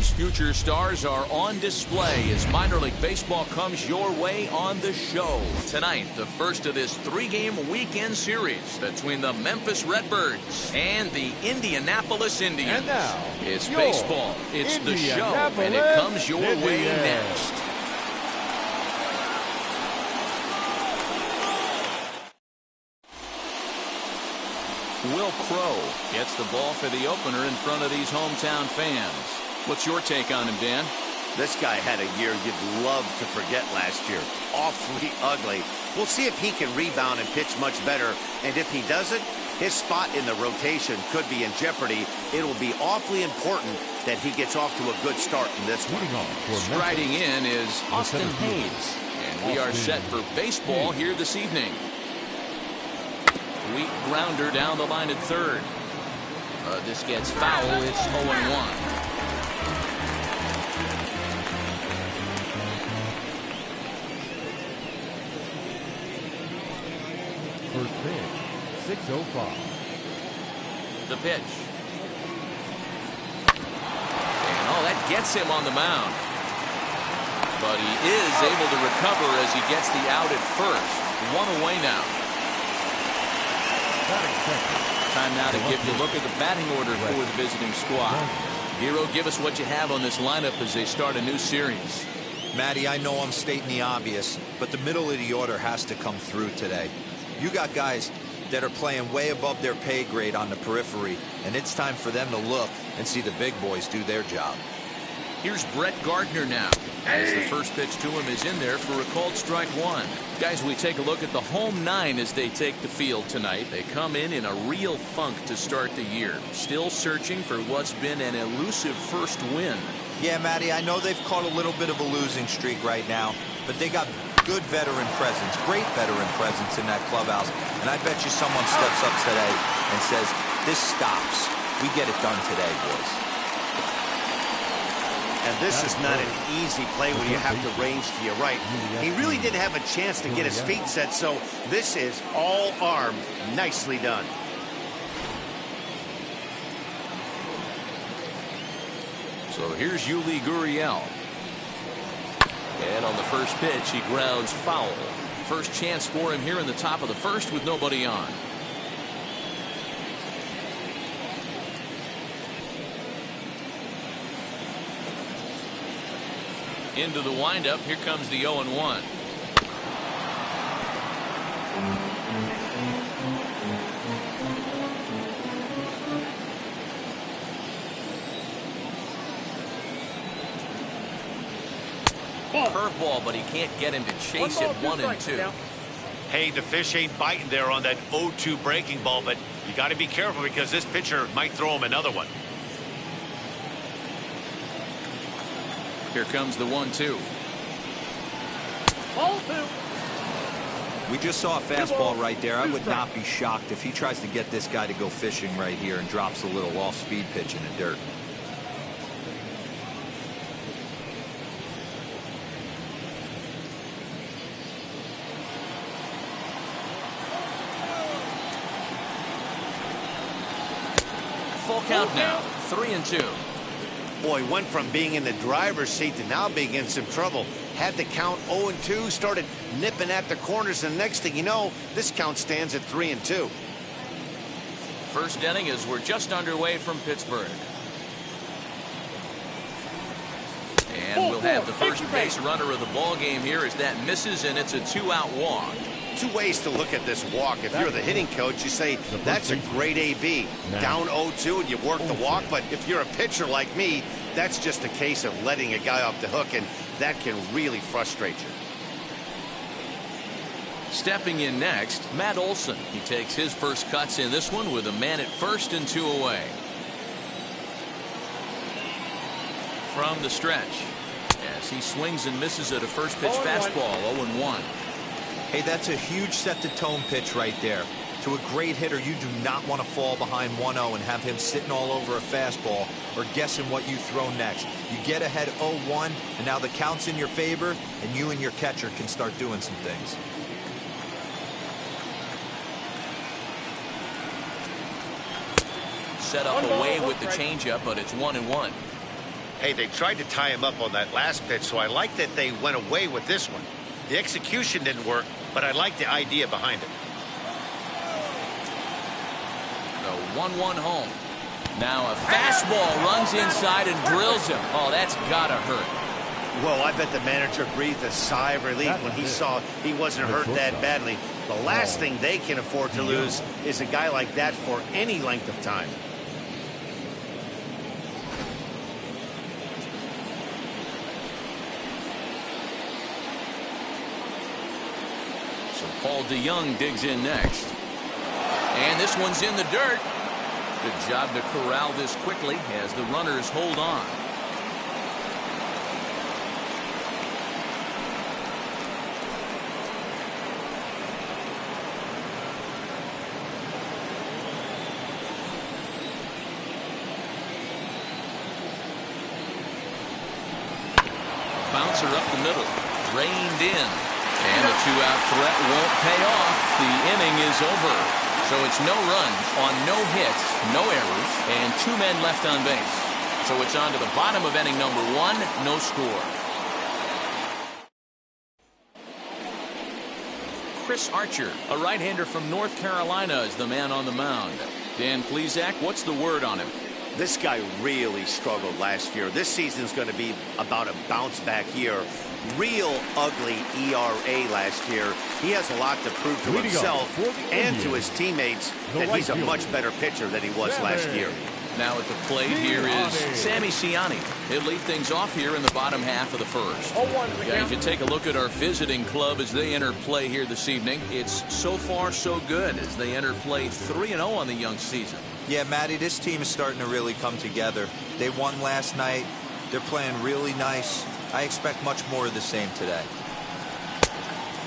team's future stars are on display as minor league baseball comes your way on the show. Tonight, the first of this three-game weekend series between the Memphis Redbirds and the Indianapolis Indians. And now, it's baseball, it's the show, and it comes your way next. Will Crow gets the ball for the opener in front of these hometown fans. What's your take on him, Dan? This guy had a year you'd love to forget last year. Awfully ugly. We'll see if he can rebound and pitch much better. And if he doesn't, his spot in the rotation could be in jeopardy. It'll be awfully important that he gets off to a good start in this one. Striding in is Austin Haynes. And we are set for baseball here this evening. Weak grounder down the line at third. This gets foul. It's 0-1. First pitch, 6:05. The pitch. And that gets him on the mound. But he is able to recover as he gets the out at first. One away now. Time now to give you a look at the batting order for the visiting squad. Hero, give us what you have on this lineup as they start a new series. Matty, I know I'm stating the obvious, but the middle of the order has to come through today. You got guys that are playing way above their pay grade on the periphery, and it's time for them to look and see the big boys do their job. Here's Brett Gardner now, as the first pitch to him is in there for a called strike one. Guys, we take a look at the home nine as they take the field tonight. They come in a real funk to start the year, still searching for what's been an elusive first win. Yeah, Matty, I know they've caught a little bit of a losing streak right now, but they got good veteran presence, great veteran presence in that clubhouse, and I bet you someone steps up today and says, this stops. We get it done today, boys. And this is not an easy play when you have to range to your right. He really didn't have a chance to get his feet set, so this is all armed. Nicely done. So here's Yuli Gurriel. And on the first pitch, he grounds foul. First chance for him here in the top of the first with nobody on. Into the windup. Here comes the 0-1. Curveball, but he can't get him to chase it. 1-2. Hey, the fish ain't biting there on that 0-2 breaking ball, but you got to be careful because this pitcher might throw him another one. Here comes the 1-2. We just saw a fastball right there. I would not be shocked if he tries to get this guy to go fishing right here and drops a little off-speed pitch in the dirt. Full count now. 3-2. Boy, went from being in the driver's seat to now being in some trouble. Had the count 0-2, started nipping at the corners, and next thing you know, this count stands at 3-2. First inning as we're just underway from Pittsburgh. And we'll have the first base runner of the ball game here as that misses, and it's a two-out walk. Two ways to look at this walk. If you're the hitting coach, you say, that's a great AB. Down 0-2 and you work the walk. But if you're a pitcher like me, that's just a case of letting a guy off the hook, and that can really frustrate you. Stepping in next, Matt Olson. He takes his first cuts in this one with a man at first and 2 away. From the stretch, as he swings and misses at a first pitch fastball. 0-1. Hey, that's a huge set-the-tone pitch right there. To a great hitter, you do not want to fall behind 1-0 and have him sitting all over a fastball or guessing what you throw next. You get ahead 0-1, and now the count's in your favor, and you and your catcher can start doing some things. Set up away with the changeup, but it's 1-1. Hey, they tried to tie him up on that last pitch, so I like that they went away with this one. The execution didn't work, but I like the idea behind it. The 1-1 home. Now a fastball runs inside and drills him. Oh, that's gotta hurt. Well, I bet the manager breathed a sigh of relief when he saw he wasn't hurt that badly. The last thing they can afford to lose is a guy like that for any length of time. So Paul DeYoung digs in next. And this one's in the dirt. Good job to corral this quickly as the runners hold on. Bouncer up the middle, reined in, and the two-out threat won't pay off. The inning is over. So it's no runs on no hits, no errors, and 2 men left on base. So it's on to the bottom of inning number 1, no score. Chris Archer, a right-hander from North Carolina, is the man on the mound. Dan Plesac, what's the word on him? This guy really struggled last year. This season's going to be about a bounce-back year. Real ugly ERA last year. He has a lot to prove to himself and to his teammates that he's a much better pitcher than he was last year. Now at the plate here is Sammy Ciani. He'll lead things off here in the bottom half of the first. Guys, you take a look at our visiting club as they enter play here this evening. It's so far so good as they enter play 3-0 on the young season. Yeah, Matty, this team is starting to really come together. They won last night. They're playing really nice. I expect much more of the same today.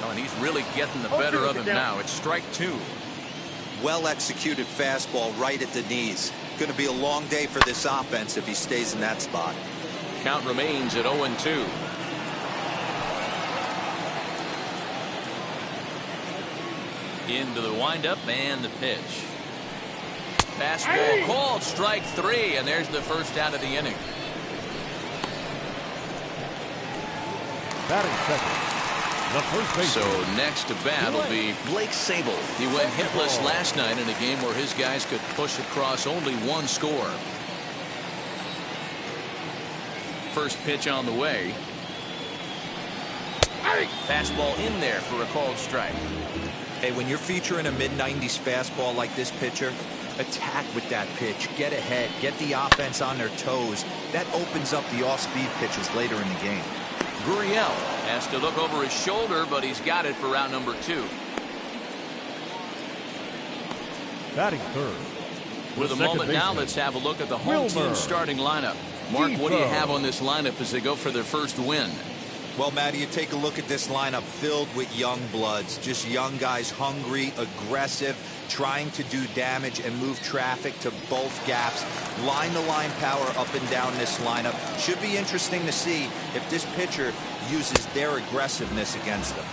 Oh, and he's really getting the better of him now. It's strike 2. Well-executed fastball right at the knees. Going to be a long day for this offense if he stays in that spot. Count remains at 0-2. Into the windup and the pitch. Fastball called, strike 3, and there's the first out of the inning. Batting second, the first baseman. So next to bat will be Blake Sable. He went hitless last night in a game where his guys could push across only 1 score. First pitch on the way. Fastball in there for a called strike. Hey, when you're featuring a mid-90s fastball like this pitcher, attack with that pitch, get ahead, get the offense on their toes. That opens up the off-speed pitches later in the game. Gurriel has to look over his shoulder, but he's got it for out number 2. Batting third. With a moment now, let's have a look at the home team starting lineup. Mark, what do you have on this lineup as they go for their first win? Well, Matty, you take a look at this lineup filled with young bloods, just young guys, hungry, aggressive, trying to do damage and move traffic to both gaps. Line-to-line power up and down this lineup. Should be interesting to see if this pitcher uses their aggressiveness against them.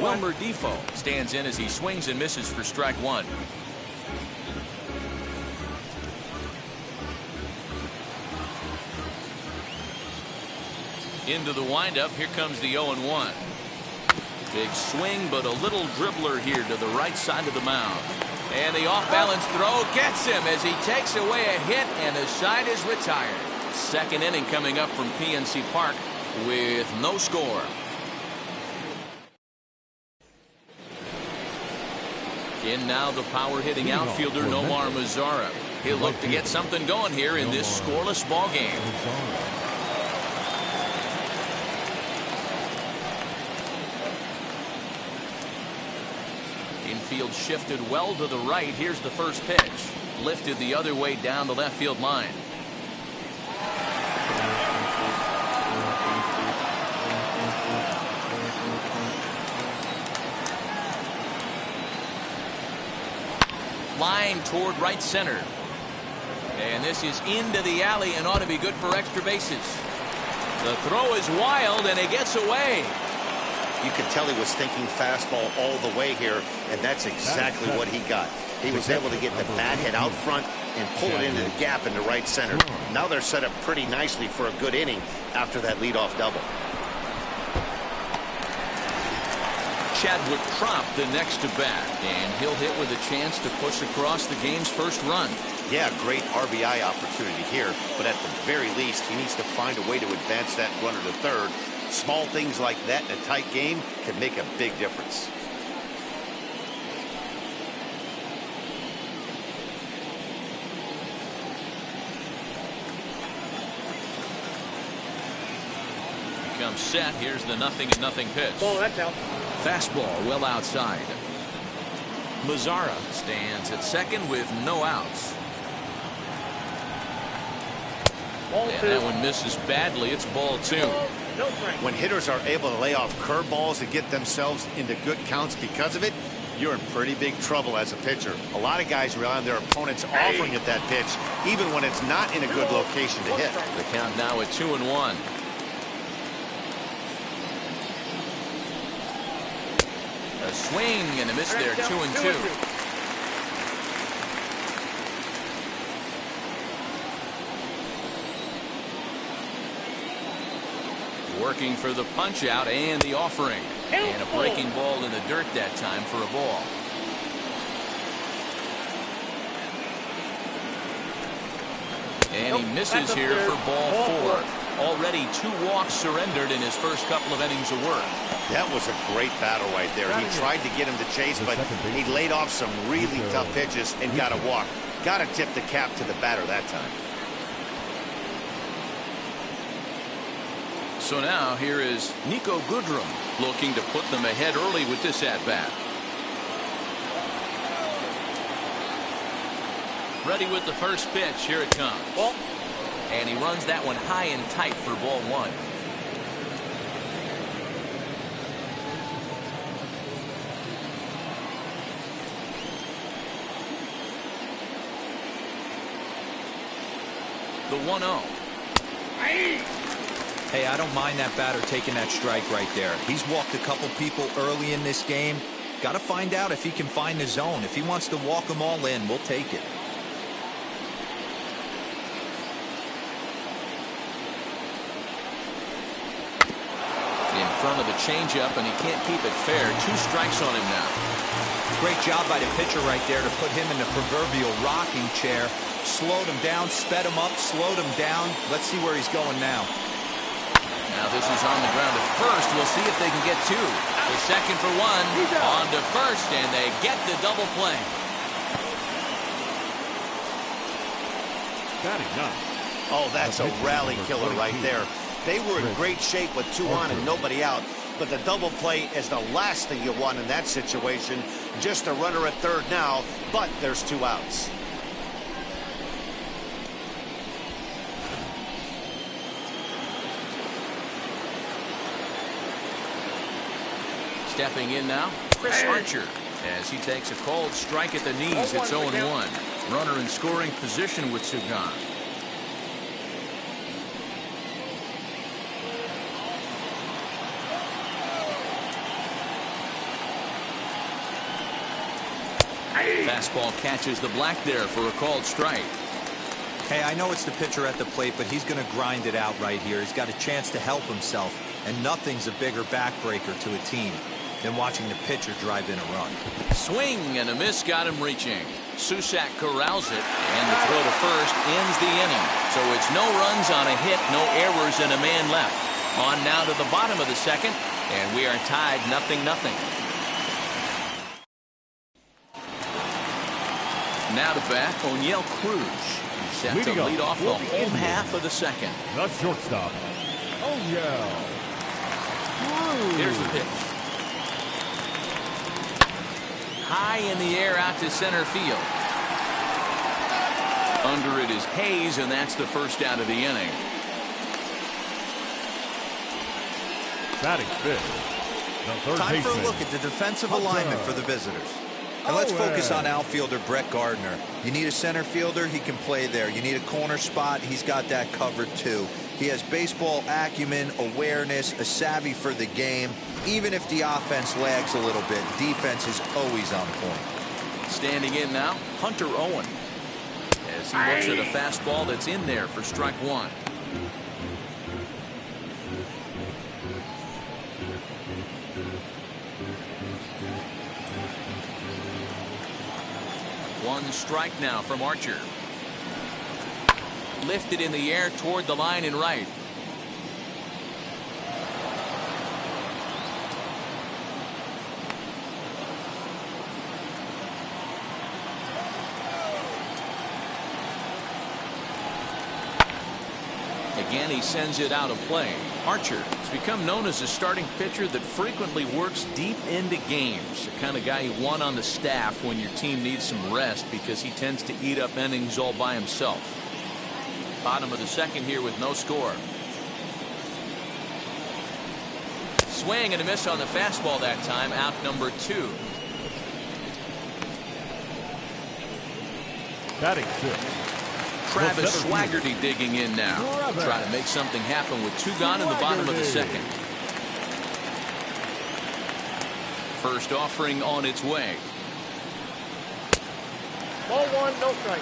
Wilmer Defoe stands in as he swings and misses for strike 1. Into the windup. Here comes the 0-1. Big swing, but a little dribbler here to the right side of the mound. And the off-balance throw gets him as he takes away a hit, and the side is retired. Second inning coming up from PNC Park with no score. In now the power-hitting outfielder Nomar Mazara. He'll look to get something going here in this scoreless ball game. Infield shifted well to the right. Here's the first pitch. Lifted the other way down the left field line. Line toward right center. And this is into the alley and ought to be good for extra bases. The throw is wild and it gets away. You could tell he was thinking fastball all the way here, and that's exactly what he got. He was able to get the bat hit out front and pull it into the gap into right center. Now they're set up pretty nicely for a good inning after that leadoff double. Chadwick Trop the next to bat, and he'll hit with a chance to push across the game's first run. Yeah, great RBI opportunity here, but at the very least, he needs to find a way to advance that runner to third. Small things like that in a tight game can make a big difference. Becomes set. Here's the 0-0 pitch. Oh, that's out. Fastball well outside. Mazzara stands at second with no outs. Ball And two. that one misses badly. It's ball 2. No strike. When hitters are able to lay off curveballs and get themselves into good counts because of it, you're in pretty big trouble as a pitcher. A lot of guys rely on their opponents offering at that pitch, even when it's not in a good location to hit. The count now at 2-1. A swing and a miss there, 2-2. Working for the punch out and the offering. And a breaking ball in the dirt that time for a ball. And he misses here for ball 4. Already 2 walks surrendered in his first couple of innings of work. That was a great battle right there. He tried to get him to chase, but he laid off some really tough pitches and got a walk. Got to tip the cap to the batter that time. So now here is Nico Goodrum looking to put them ahead early with this at-bat. Ready with the first pitch. Here it comes. And he runs that one high and tight for ball 1. The 1-0. Hey, I don't mind that batter taking that strike right there. He's walked a couple people early in this game. Got to find out if he can find the zone. If he wants to walk them all in, we'll take it. In front of the changeup, and he can't keep it fair. 2 strikes on him now. Great job by the pitcher right there to put him in the proverbial rocking chair. Slowed him down, sped him up, slowed him down. Let's see where he's going now. Now this is on the ground at first. We'll see if they can get 2. The second for 1. On to first, and they get the double play. Batting 9. Oh, that's a rally killer right there. They were in great shape with 2 on and nobody out. But the double play is the last thing you want in that situation. Just a runner at third now, but there's 2 outs. Stepping in now, Chris Archer, as he takes a called strike at the knees. It's 0-1. Runner in scoring position with Sugan. Fastball catches the black there for a called strike. Hey, I know it's the pitcher at the plate, but he's going to grind it out right here. He's got a chance to help himself, and nothing's a bigger backbreaker to a team than watching the pitcher drive in a run. Swing and a miss got him reaching. Susak corrals it, and the throw to first ends the inning. So it's no runs on a hit, no errors, and a man left. On now to the bottom of the second, and we are tied 0-0. Now to bat, O'Neill Cruz. He's set to lead off the home half of the second. The shortstop. Oh, yeah. Here's the pitch. High in the air out to center field. Under it is Haynes, and that's the first out of the inning. Batting 5th. The third Time for a baseman. look at the defensive alignment for the visitors. And let's focus on outfielder Brett Gardner. You need a center fielder, he can play there. You need a corner spot, he's got that covered too. He has baseball acumen, awareness, a savvy for the game. Even if the offense lags a little bit, defense is always on point. Standing in now, Hunter Owen. As As he looks at a fastball that's in there for strike one. One strike now from Archer. Lifted in the air toward the line and right. Again, he sends it out of play. Archer has become known as a starting pitcher that frequently works deep into games. The kind of guy you want on the staff when your team needs some rest because he tends to eat up innings all by himself. Bottom of the second here with no score. Swing and a miss on the fastball that time. Out number 2. Batting fifth. Travis Swaggerty digging in now. Try to make something happen with 2 gone in the bottom of the second. First offering on its way. Ball 1, no strike.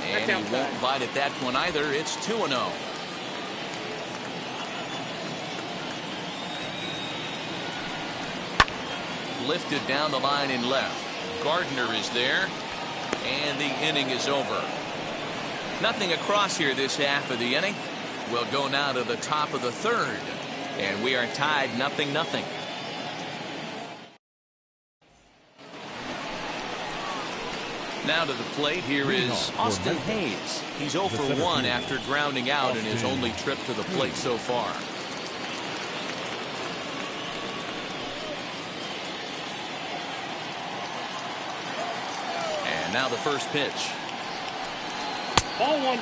And he won't bite at that one either. It's 2-0. Lifted down the line and left. Gardner is there, and the inning is over. Nothing across here this half of the inning. We'll go now to the top of the third, and we are tied 0-0. Now to the plate, here is Austin Haynes. He's 0 for 1 after grounding out in his only trip to the plate so far. Now the first pitch. Ball 1.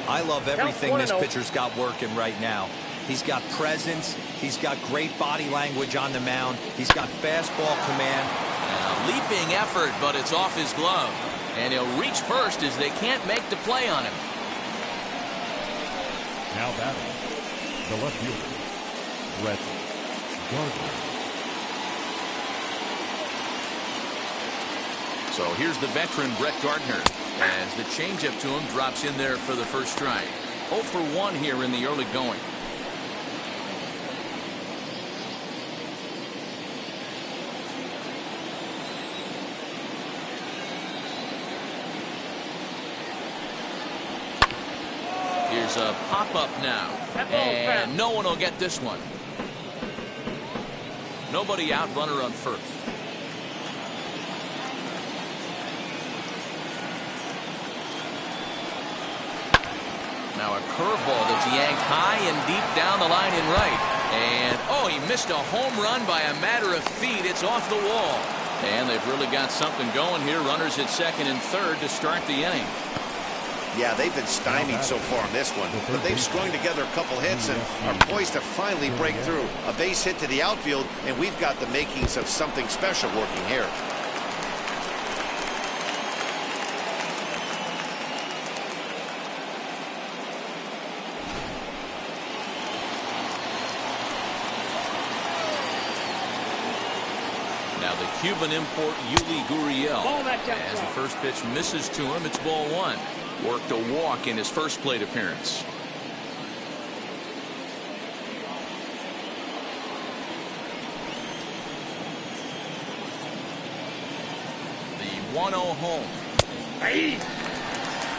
I love everything this pitcher's got working right now. He's got presence. He's got great body language on the mound. He's got fastball command. A leaping effort, but it's off his glove. And he'll reach first as they can't make the play on him. Now batting, the left fielder, Gardner. So here's the veteran Brett Gardner as the changeup to him drops in there for the first strike. 0 for 1 here in the early going. Here's a pop-up now. And no one will get this one. Nobody out, runner on first. Now a curveball that's yanked high and deep down the line and right. And, oh, he missed a home run by a matter of feet. It's off the wall. And they've really got something going here. Runners at second and third to start the inning. Yeah, they've been stymied so far in this one, but they've strung together a couple hits and are poised to finally break through. A base hit to the outfield, and we've got the makings of something special working here. Now the Cuban import Yuli Gurriel. As the first pitch misses to him, it's ball 1. Worked a walk in his first plate appearance. The 1-0 home.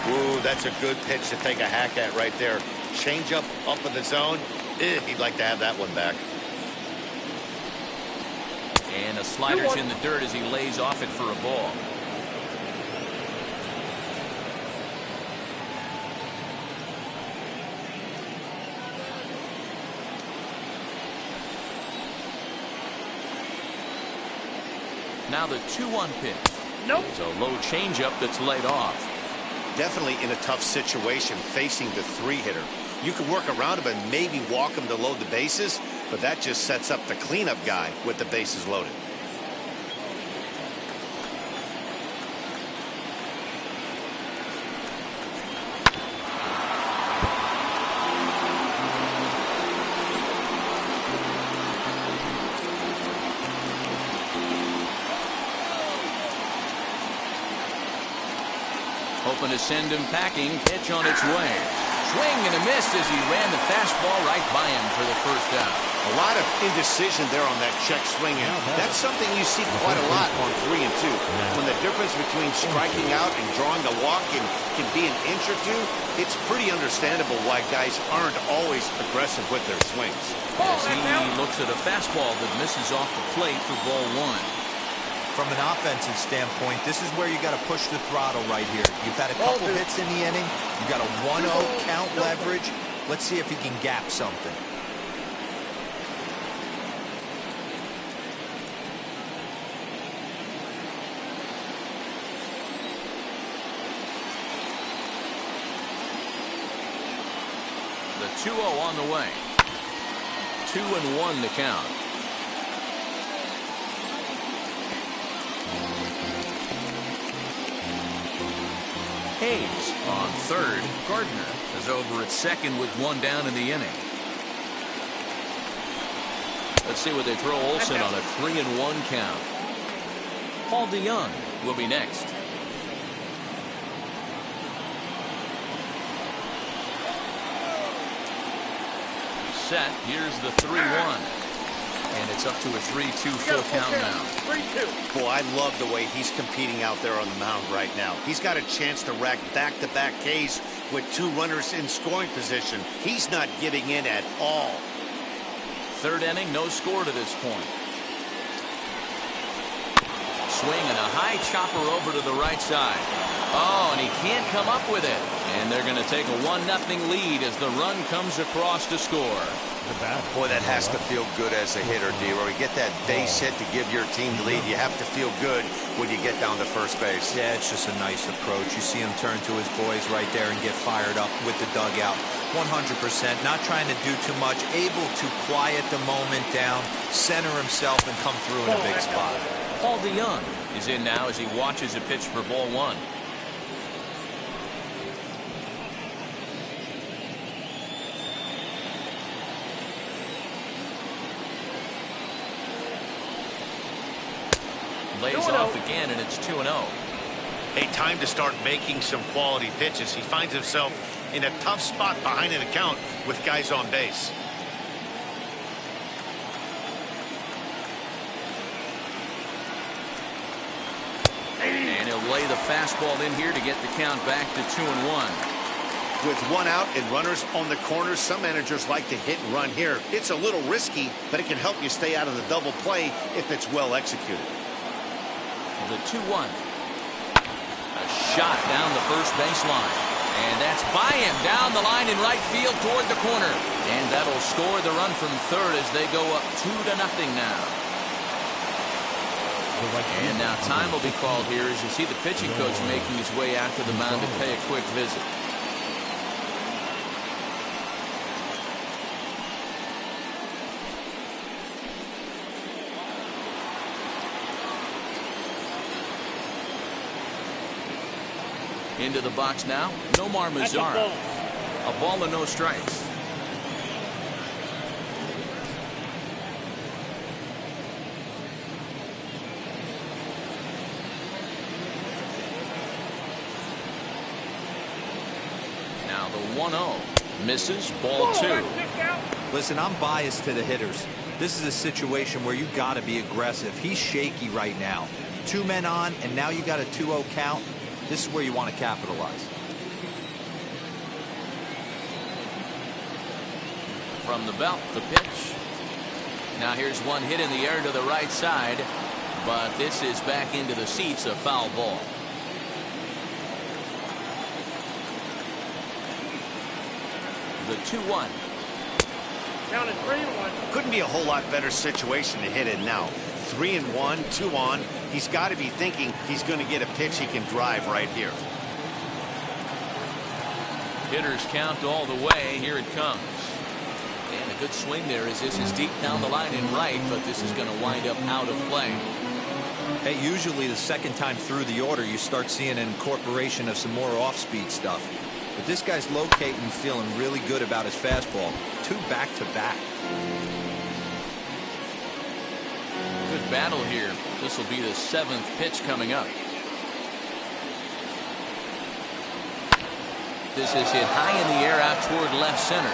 Ooh, that's a good pitch to take a hack at right there. Changeup up in the zone. He'd like to have that one back. And a slider's in the dirt as he lays off it for a ball. Now the 2-1 pitch. Nope. It's a low changeup that's laid off. Definitely in a tough situation facing the 3-hitter. You can work around him and maybe walk him to load the bases, but that just sets up the cleanup guy with the bases loaded. Hoping to send him packing. Pitch on its way. Swing and a miss as he ran the fastball right by him for the first out. A lot of indecision there on that check swing, and that's something you see quite a lot on 3 and 2. When the difference between striking out and drawing a walk can be an inch or two, it's pretty understandable why guys aren't always aggressive with their swings. As he looks at a fastball that misses off the plate for ball 1. From an offensive standpoint, this is where you got to push the throttle right here. You've had a couple hits in the inning. You got a 1-0 count leverage. Let's see if he can gap something. The 2-0 on the way. 2-1 to count. Haynes on third. Gardner is over at second with 1 down in the inning. Let's see what they throw Olson on a 3-1 count. Paul DeYoung will be next. Set. Here's the 3-1. And it's up to a 3-2 full count now. 3-2. Boy, I love the way he's competing out there on the mound right now. He's got a chance to rack back-to-back Ks with 2 runners in scoring position. He's not giving in at all. Third inning, no score to this point. Swing and a high chopper over to the right side. Oh, and he can't come up with it. And they're going to take a 1-0 lead as the run comes across to score. Boy, that has to feel good as a hitter, D-Roy. You get that base hit to give your team the lead. You have to feel good when you get down to first base. Yeah, it's just a nice approach. You see him turn to his boys right there and get fired up with the dugout. 100%, not trying to do too much, able to quiet the moment down, center himself, and come through in a big spot. Paul DeYoung is in now as he watches a pitch for ball 1. Lays off again, and it's 2-0. Hey, time to start making some quality pitches. He finds himself in a tough spot behind an account with guys on base. And he'll lay the fastball in here to get the count back to 2-1. With 1 out and runners on the corners, some managers like to hit and run here. It's a little risky, but it can help you stay out of the double play if it's well executed. The 2-1. A shot down the first baseline. And that's by him down the line in right field toward the corner. And that'll score the run from third as they go up 2-0 now. And now time will be called here as you see the pitching coach making his way out to the mound to pay a quick visit. Into the box now, Nomar Mazara. A ball and no strikes. Now the 1-0 misses, ball 2. Listen, I'm biased to the hitters. This is a situation where you got to be aggressive. He's shaky right now. 2 men on, and now you got a 2-0 count. This is where you want to capitalize. From the belt, the pitch. Now here's one hit in the air to the right side, but this is back into the seats, a foul ball. The 2-1. Down at 3-1. Couldn't be a whole lot better situation to hit it now. 3-1, 2 on. He's got to be thinking he's going to get a pitch he can drive right here. Hitters count all the way. Here it comes. And a good swing there as this is deep down the line in right, but this is going to wind up out of play. Hey, usually the second time through the order, you start seeing an incorporation of some more off-speed stuff. But this guy's locating, feeling really good about his fastball. 2 back-to-back. Good battle here. This will be the 7th pitch coming up. This is hit high in the air out toward left center.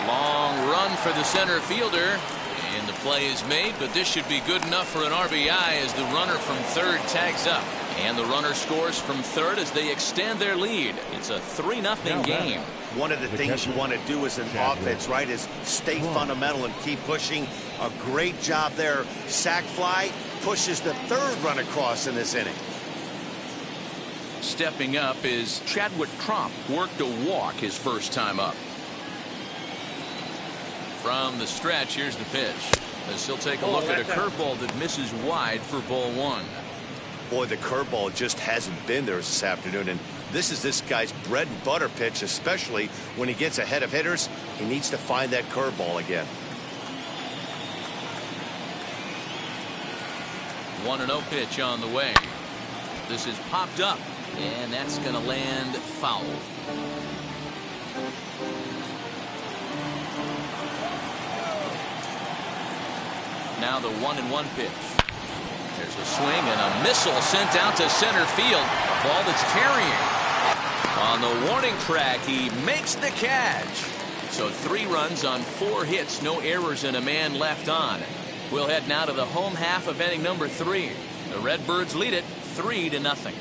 Long run for the center fielder. And the play is made, but this should be good enough for an RBI as the runner from third tags up. And the runner scores from third as they extend their lead. It's a 3-0 game. One of the things you want to do as an offense, right, is stay fundamental and keep pushing. A great job there. Sac fly pushes the third run across in this inning. Stepping up is Chadwick Tromp. Worked a walk his first time up. From the stretch, here's the pitch. As he'll take a look at a curveball that misses wide for ball one. Boy, the curveball just hasn't been there this afternoon, and this is this guy's bread and butter pitch, especially when he gets ahead of hitters. He needs to find that curveball again. 1-0 pitch on the way. This is popped up, and that's going to land foul. Now the 1-1 pitch. There's a swing and a missile sent out to center field. A ball that's carrying. On the warning track, he makes the catch. So 3 runs on 4 hits, no errors, and a man left on. We'll head now to the home half of inning number 3. The Redbirds lead it 3-0.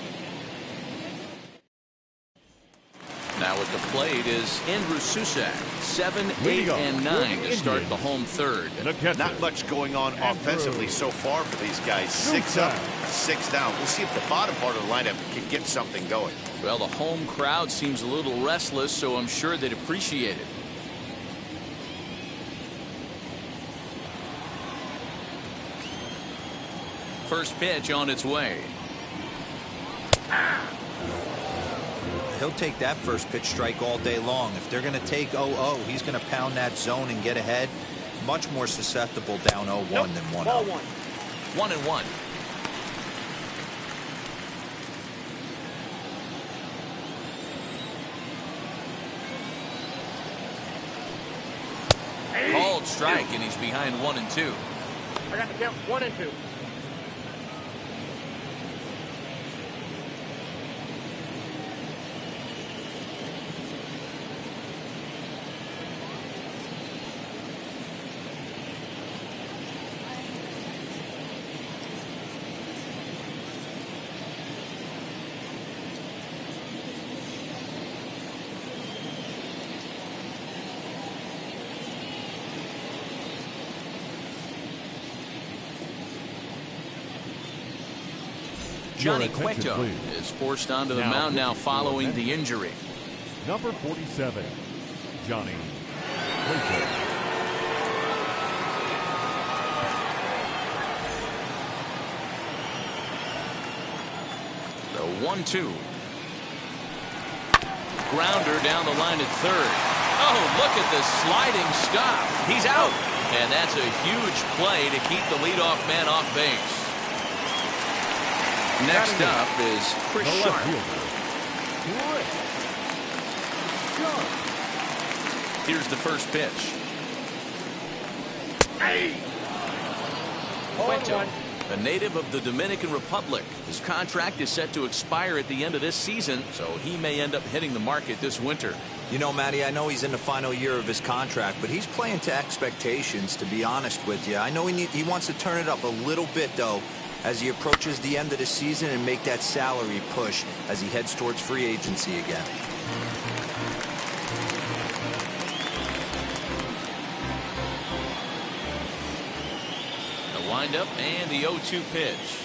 Now at the plate is Andrew Susak. 7, 8, and 9 to start the home third. Not much going on offensively so far for these guys. 6 up, 6 down. We'll see if the bottom part of the lineup can get something going. Well, the home crowd seems a little restless, so I'm sure they'd appreciate it. First pitch on its way. He'll take that first pitch strike all day long. If they're going to take 0-0, he's going to pound that zone and get ahead. Much more susceptible down 0-1 than 1-0. Ball 1. 1-1. Called strike, and he's behind 1-2. I got the count 1 and 2. Johnny Cueto is forced onto the mound now following the injury. Number 47, Johnny Cueto. The 1-2. Grounder down the line at third. Oh, look at the sliding stop. He's out. And that's a huge play to keep the leadoff man off base. Next up is Chris Sharp. Here's the first pitch. Cueto, a native of the Dominican Republic. His contract is set to expire at the end of this season, so he may end up hitting the market this winter. You know, Matty, I know he's in the final year of his contract, but he's playing to expectations, to be honest with you. I know he wants to turn it up a little bit, though, as he approaches the end of the season and make that salary push as he heads towards free agency again. The windup and the 0-2 pitch.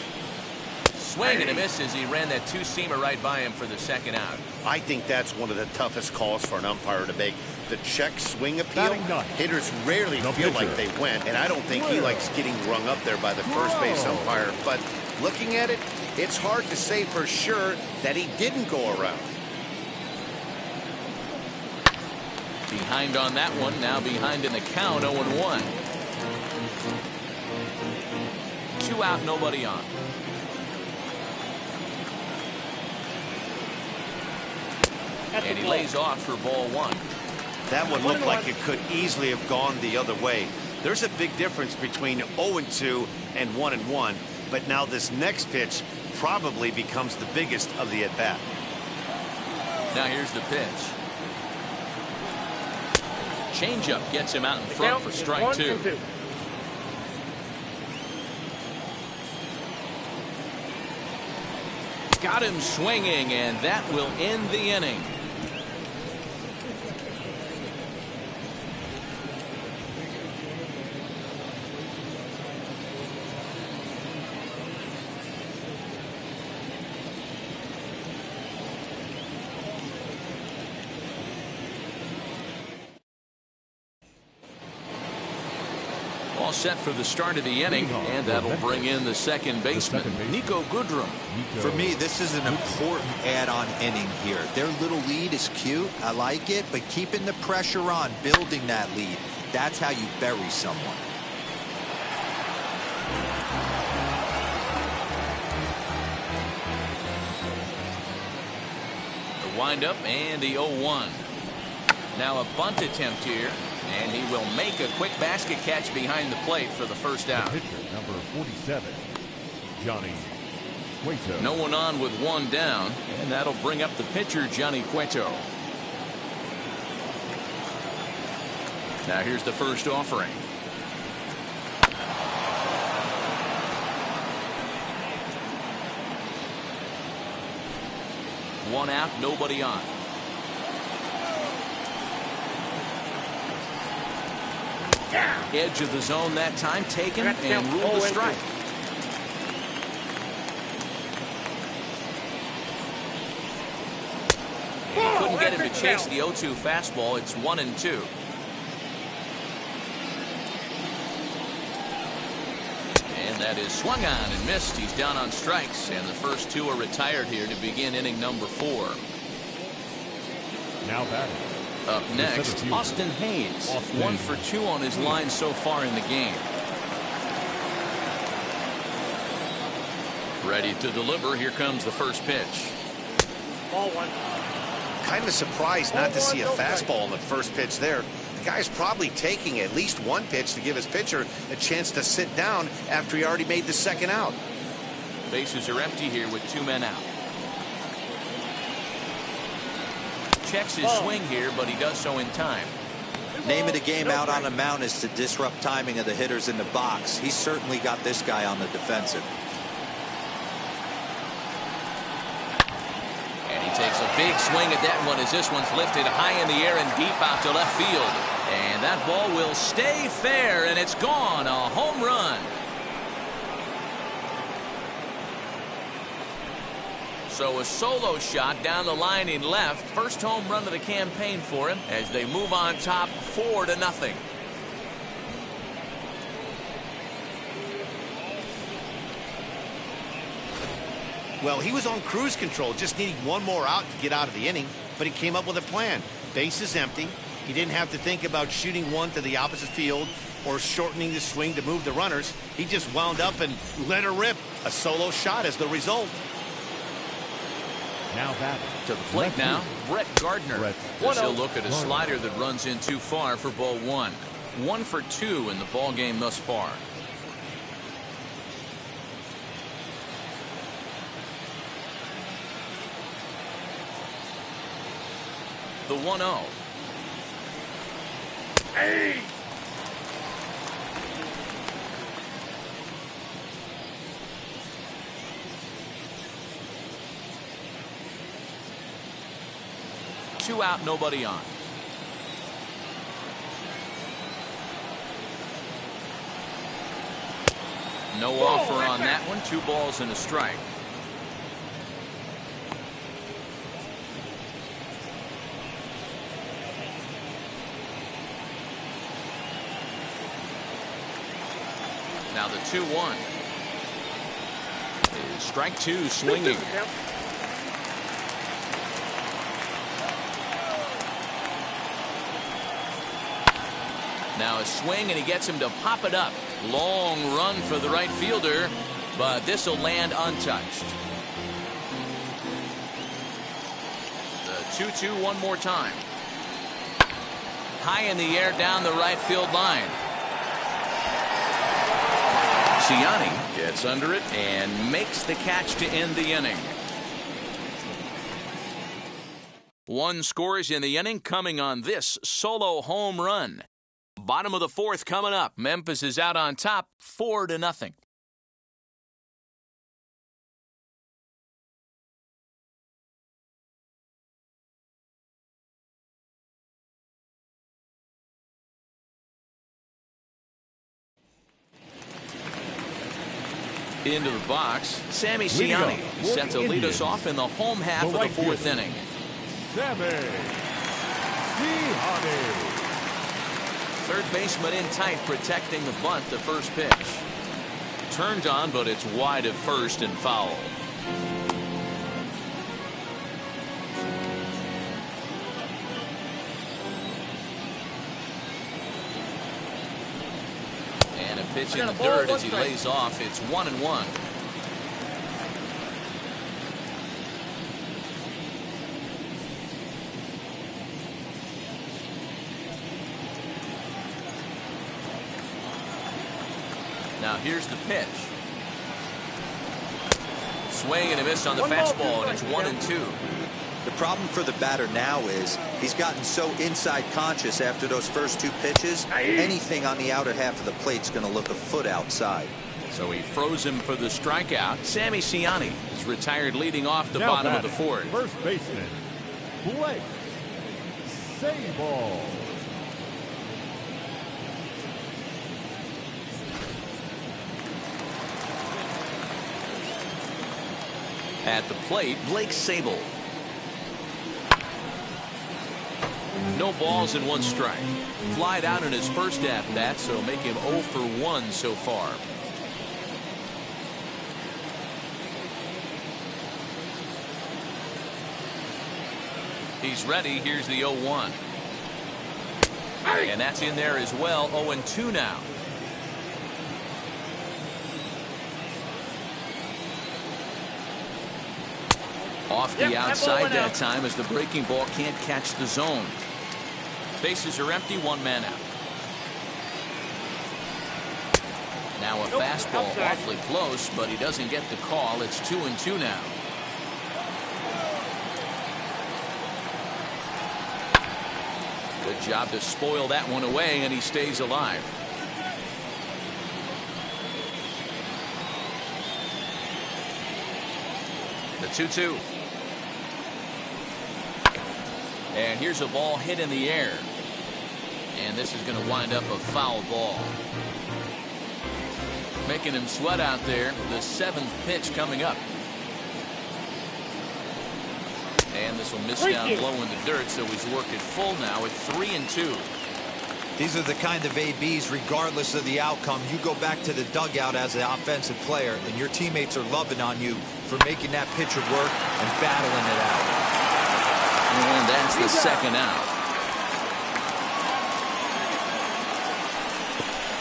Swing and a miss as he ran that two-seamer right by him for the second out. I think that's one of the toughest calls for an umpire to make. The check swing appeal, hitters rarely feel like they went, and I don't think he likes getting rung up there by the first base umpire. But looking at it, it's hard to say for sure that he didn't go around. Behind on that one, now behind in the count, 0-1. 2 out, nobody on. And he lays off for ball 1. That one looked like it could easily have gone the other way. There's a big difference between 0-2 and 1-1, but now this next pitch probably becomes the biggest of the at-bat. Now here's the pitch. Changeup gets him out in front for strike 2. Got him swinging, and that will end the inning. All set for the start of the inning, and that'll bring in the second baseman, Nico Goodrum. For me, this is an important add-on inning here. Their little lead is cute. I like it, but keeping the pressure on, building that lead, that's how you bury someone. The windup and the 0-1. Now a bunt attempt here. And he will make a quick basket catch behind the plate for the first out. The pitcher, number 47, Johnny Cueto. No one on with one down, and that'll bring up the pitcher, Johnny Cueto. Now here's the first offering. One out, nobody on. Edge of the zone that time taken and ruled a strike. Couldn't get him to chase the 0-2 fastball. It's 1-2. And that is swung on and missed. He's down on strikes, and the first two are retired here to begin inning number 4. Now batting. Up next, Austin Haynes. 1 for 2 on his line so far in the game. Ready to deliver. Here comes the first pitch. Ball 1. Kind of surprised not to see a fastball in the first pitch there. The guy's probably taking at least one pitch to give his pitcher a chance to sit down after he already made the second out. Bases are empty here with 2 men out. Checks his swing here, but he does so in time. Name of the game out on the mound is to disrupt timing of the hitters in the box. He's certainly got this guy on the defensive. And he takes a big swing at that one as this one's lifted high in the air and deep out to left field. And that ball will stay fair, and it's gone. A home run. So a solo shot down the line in left. First home run of the campaign for him as they move on top 4-0. Well, he was on cruise control, just needing one more out to get out of the inning, but he came up with a plan. Base is empty. He didn't have to think about shooting one to the opposite field or shortening the swing to move the runners. He just wound up and let her rip. A solo shot as the result. Now batting. To the plate now, Brett Gardner. As he'll look at a slider that runs in too far for ball 1. 1 for 2 in the ball game thus far. The 1-0. Hey! Two out, nobody on. No offer on that one. 2 balls and a strike. Now the 2-1 is strike 2, swinging. Now a swing, and he gets him to pop it up. Long run for the right fielder, but this will land untouched. The 2-2 one more time. High in the air down the right field line. Ciani gets under it and makes the catch to end the inning. One scores in the inning coming on this solo home run. Bottom of the fourth coming up. Memphis is out on top, 4-0. Into the box, Sammy Siani set to lead us off in the home half of the fourth inning. Sammy Siani. Third baseman in tight, protecting the bunt, the first pitch. Turned on, but it's wide of first and foul. And a pitch in the dirt as he lays off. It's 1-1. Now here's the pitch. Swing and a miss on the fastball, and it's 1-2. The problem for the batter now is he's gotten so inside conscious after those first two pitches. Anything on the outer half of the plate's going to look a foot outside. So he froze him for the strikeout. Sammy Siani is retired leading off the Now bottom of the batting, fourth. First baseman, Sable. At the plate, Blake Sable. No balls and one strike. Flied out in his first at-bat, so make him 0 for 1 so far. He's ready. Here's the 0-1. And that's in there as well. 0-2 now. Off the outside that time as the breaking ball can't catch the zone. Bases are empty, one man out. Now a fastball awfully close, but he doesn't get the call. It's 2-2 now. Good job to spoil that one away, and he stays alive. The 2-2. And here's a ball hit in the air. And this is going to wind up a foul ball. Making him sweat out there. The 7th pitch coming up. And this will miss down low in the dirt, so he's working full now at 3-2. These are the kind of ABs, regardless of the outcome. You go back to the dugout as an offensive player, and your teammates are loving on you for making that pitcher work and battling it out. And that's the second out.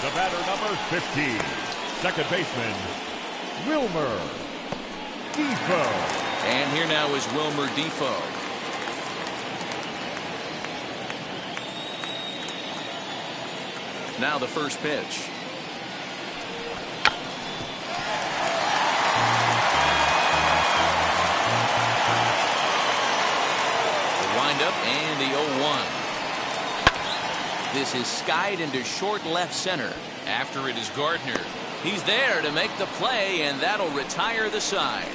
The batter, number 15, second baseman, Wilmer Defoe. And here now is Wilmer Defoe. Now the first pitch. The windup and the 0-1. This is skied into short left center. After it is Gardner. He's there to make the play, and that'll retire the side.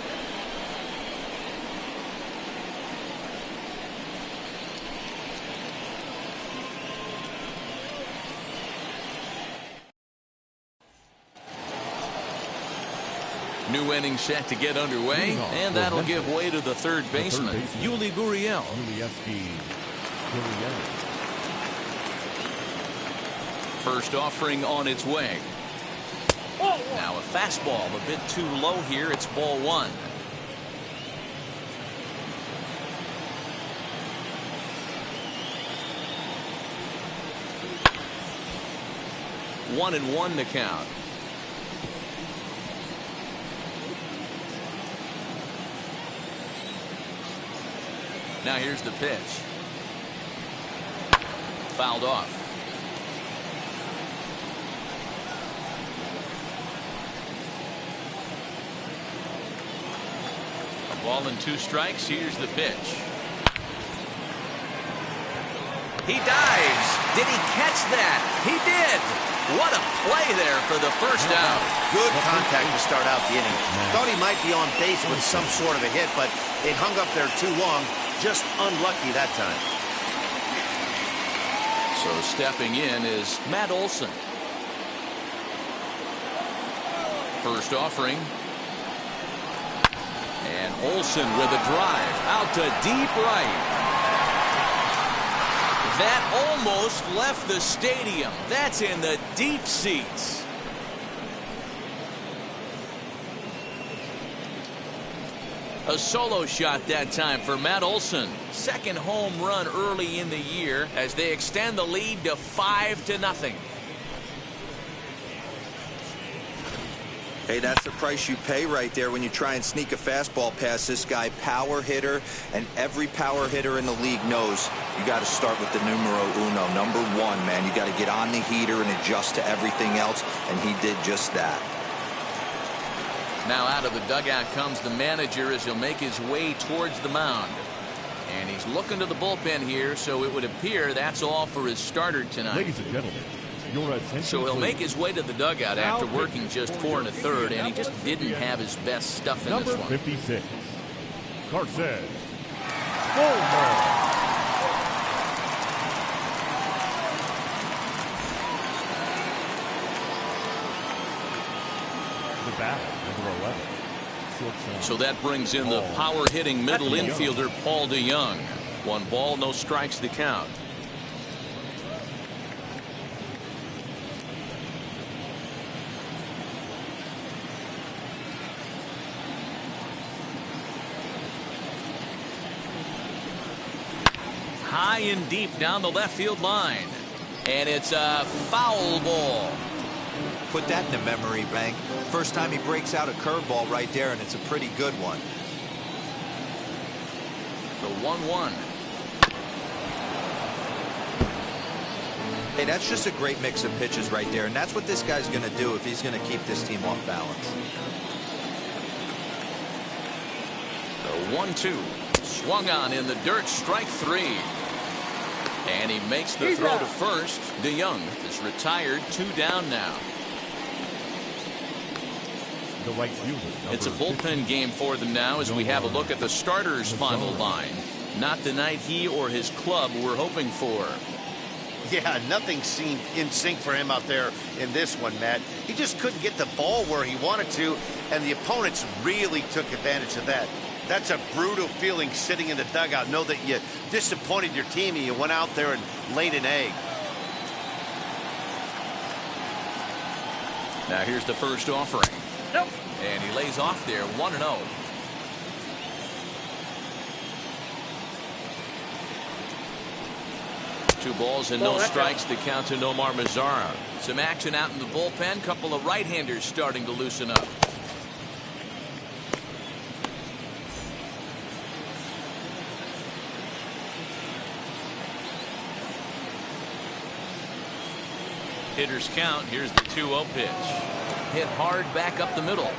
New inning set to get underway, and that'll give way to the third baseman, Yuli Gurriel. First offering on its way. Now a fastball a bit too low here. It's ball 1. One and one to count. Now here's the pitch. Fouled off. A ball and 2 strikes. Here's the pitch. He dives. Did he catch that? He did. What a play there for the first out. Good contact to start out the inning. Thought he might be on base with some sort of a hit, but it hung up there too long. Just unlucky that time. So stepping in is Matt Olson. First offering. And Olson with a drive out to deep right. That almost left the stadium. That's in the deep seats. A solo shot that time for Matt Olson. Second home run early in the year as they extend the lead to 5-0. Hey, that's the price you pay right there when you try and sneak a fastball past this guy. Power hitter, and every power hitter in the league knows you got to start with the numero uno, number one, man. You got to get on the heater and adjust to everything else, and he did just that. Now out of the dugout comes the manager as he'll make his way towards the mound. And he's looking to the bullpen here, so it would appear that's all for his starter tonight. Ladies and gentlemen, your attention, so he'll please. make his way to the dugout after working just 4 1/3, and he just didn't have his best stuff in Number this one. 56, Carson. Fullmer. The bat, number 11. Shortstop. So that brings in the power-hitting middle infielder, Paul DeYoung. 1 ball, no strikes to count. High and deep down the left field line. And it's a foul ball. Put that in the memory bank. First time he breaks out a curveball right there, and it's a pretty good one. The 1-1. Hey, that's just a great mix of pitches right there, and that's what this guy's going to do if he's going to keep this team off balance. The 1-2. Swung on in the dirt, strike 3. And he makes the throw to first. DeYoung is retired, 2 down now. The right fielder, It's a number bullpen game for them now as we have a look at the starters' final line. Not the night he or his club were hoping for. Yeah, nothing seemed in sync for him out there in this one, Matt. He just couldn't get the ball where he wanted to, and the opponents really took advantage of that. That's a brutal feeling sitting in the dugout. Know that you disappointed your team and you went out there and laid an egg. Now here's the first offering. Nope. And he lays off there, 1-0. Two balls and no strikes to count to Nomar Mazara. Some action out in the bullpen. Couple of right-handers starting to loosen up. Hitters count. Here's the 2-0 pitch. Hit hard back up the middle.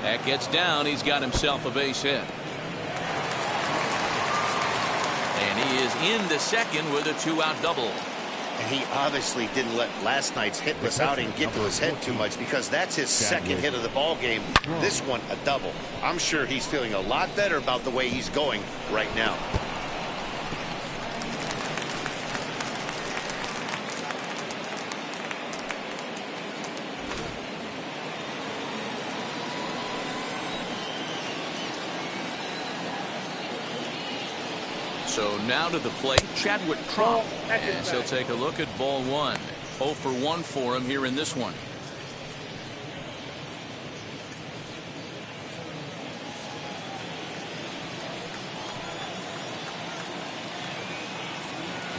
That gets down. He's got himself a base hit. And he is into second with a 2-out double. And he obviously didn't let last night's hitless outing get to his head too much, because that's his second hit of the ball game. This one a double. I'm sure he's feeling a lot better about the way he's going right now. So now to the plate, Chadwick Trump. And he'll take a look at ball 1. 0 for 1 for him here in this one.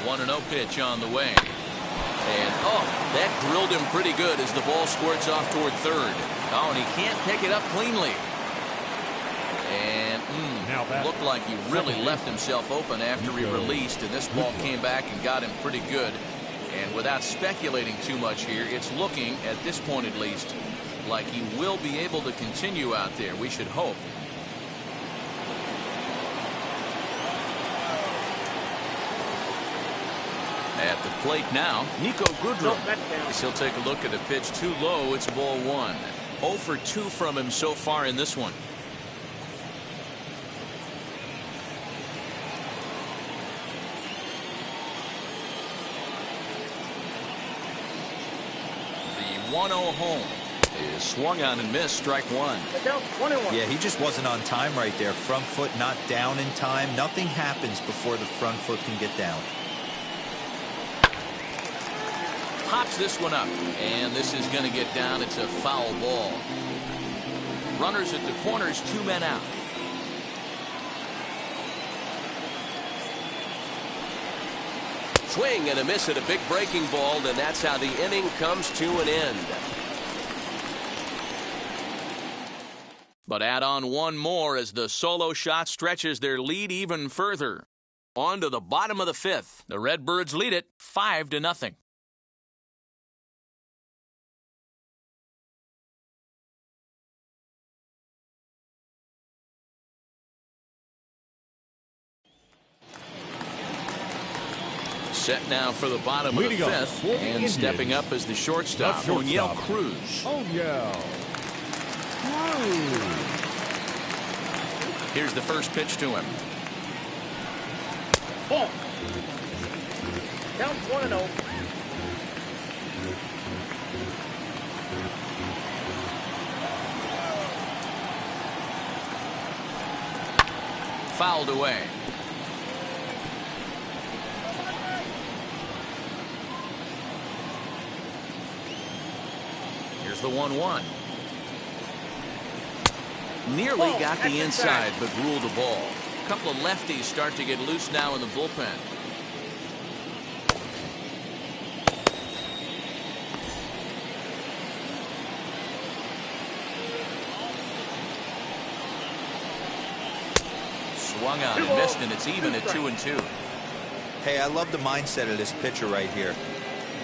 One 1-0 pitch on the way. And that drilled him pretty good as the ball squirts off toward third. Oh, and he can't pick it up cleanly. And looked like he really left himself open after he released, and this ball came back and got him pretty good. And without speculating too much here, it's looking, at this point at least, like he will be able to continue out there. We should hope. At the plate now, Nico Goodrum. As he'll take a look at a pitch too low. It's ball one. 0 for 2 from him so far in this one. The 1-0 home is swung on and missed. Strike one. Yeah, he just wasn't on time right there. Front foot not down in time. Nothing happens before the front foot can get down. Pops this one up, and this is going to get down. It's a foul ball. Runners at the corners, 2 men out. Swing and a miss at a big breaking ball, and that's how the inning comes to an end. But add on one more as the solo shot stretches their lead even further. On to the bottom of the 5th. The Redbirds lead it 5-0. Set now for the bottom of the 5th, and stepping up as the shortstop, O'Neill Cruz. Here's the first pitch to him. Ball. Down 1-0. Fouled away. Here's the 1-1. Nearly got the inside, but ruled a ball. A couple of lefties start to get loose now in the bullpen. Swung on and missed, and it's even at 2-2. Hey, I love the mindset of this pitcher right here.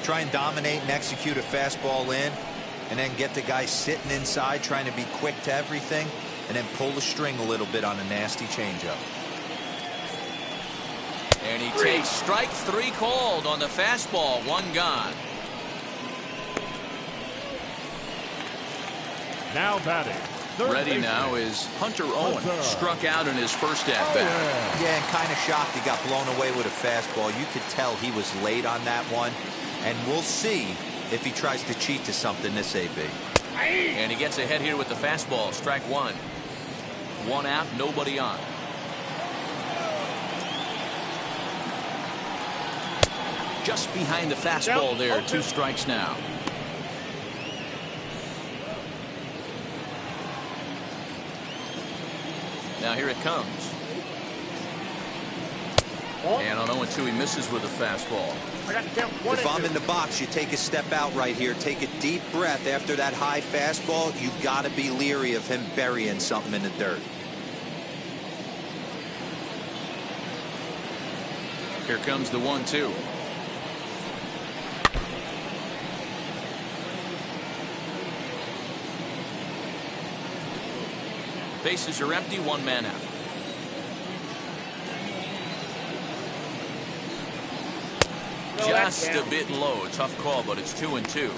Try and dominate and execute a fastball in, and then get the guy sitting inside trying to be quick to everything, and then pull the string a little bit on a nasty changeup. And he takes strike 3 called on the fastball. 1 gone. Now batting. Ready now is Hunter Owen. Struck out in his first at-bat. Yeah, and kind of shocked he got blown away with a fastball. You could tell he was late on that one, and we'll see if he tries to cheat to something this AB. And he gets ahead here with the fastball. Strike 1. 1 out, nobody on. Just behind the fastball there. 2 strikes now. Now here it comes. And on 0-2, he misses with a fastball. If I'm in the box, you take a step out right here. Take a deep breath after that high fastball. You got to be leery of him burying something in the dirt. Here comes the 1-2. Bases are empty, 1 man out. Just a bit low. Tough call, but it's 2-2.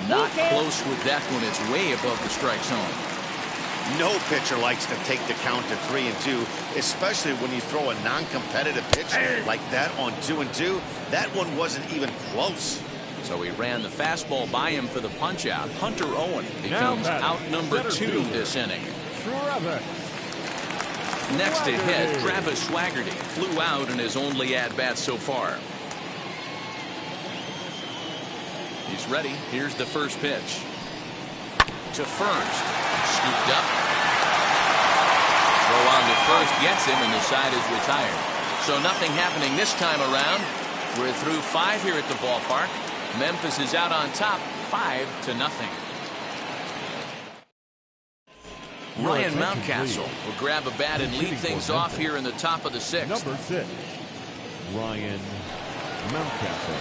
Not close with that one. It's way above the strike zone. No pitcher likes to take the count to 3-2, especially when you throw a non-competitive pitch like that on 2-2. That one wasn't even close. So he ran the fastball by him for the punch-out. Hunter Owen becomes out number 2 this inning. Next to hit, Travis Swaggerty flew out in his only at-bat so far. He's ready. Here's the first pitch. To first. Scooped up. Throw on to first gets him, and the side is retired. So nothing happening this time around. We're through 5 here at the ballpark. Memphis is out on top, 5-0. Ryan Mountcastle will grab a bat and lead things off here in the top of the 6th. Number 6, Ryan Mountcastle.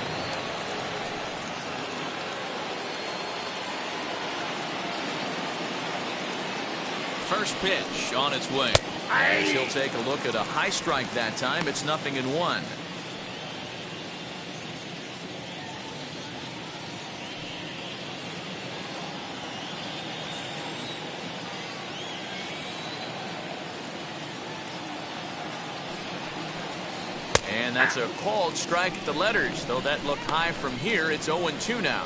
First pitch on its way. As he'll take a look at a high strike that time. It's 0-1. And that's a called strike at the letters. Though that looked high from here, it's 0-2 now.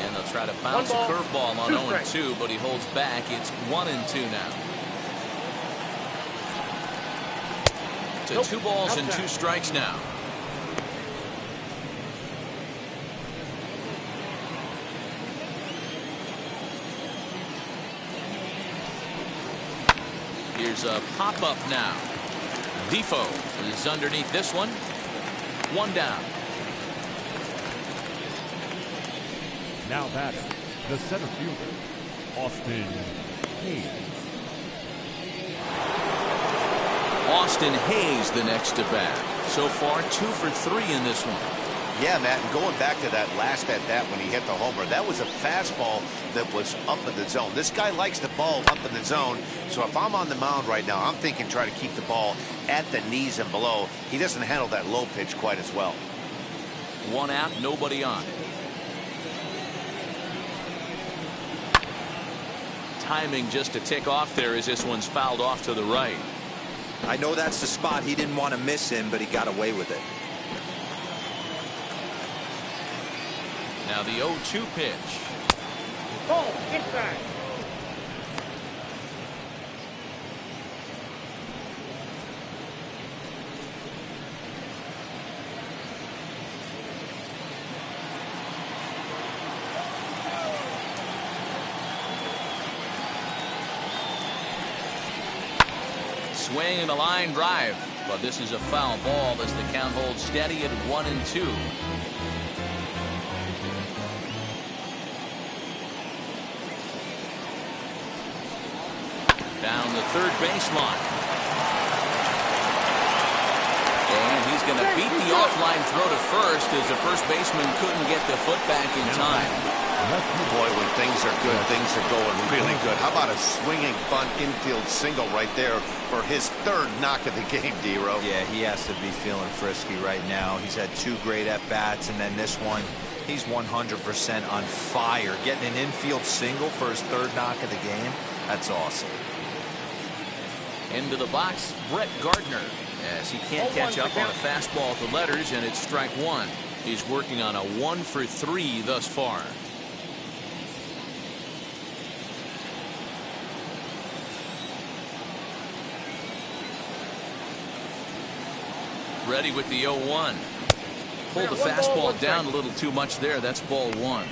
And they'll try to bounce a curveball on 0-2, but he holds back. It's 1-2 now. To 2 balls and 2 strikes now. Here's a pop-up now. Defoe is underneath this one. 1 down. Now batting, the center fielder, Austin Haynes. Austin Haynes the next to bat. So far 2 for 3 in this one. Yeah, Matt, and going back to that last at bat when he hit the homer, that was a fastball that was up in the zone. This guy likes the ball up in the zone, so if I'm on the mound right now, I'm thinking try to keep the ball at the knees and below. He doesn't handle that low pitch quite as well. 1 out, nobody on. Timing just to tick off there as this one's fouled off to the right. I know that's the spot he didn't want to miss in, but he got away with it. Now the 0-2 pitch. Oh, inside. Swing and a line drive, but this is a foul ball as the count holds steady at 1-2. Down the third baseline. And he's going to beat the offline throw to first as the first baseman couldn't get the foot back in time. Boy, when things are good, things are going really good. How about a swinging bunt infield single right there for his 3rd knock of the game, D-Row? Yeah, he has to be feeling frisky right now. He's had 2 great at-bats, and then this one, he's 100% on fire. Getting an infield single for his 3rd knock of the game, that's awesome. Into the box, Brett Gardner, as he can't catch up on a fastball at the letters, and it's strike 1. He's working on a 1 for 3 thus far. Ready with the 0-1. Pulled the fastball down a little too much there. That's ball 1.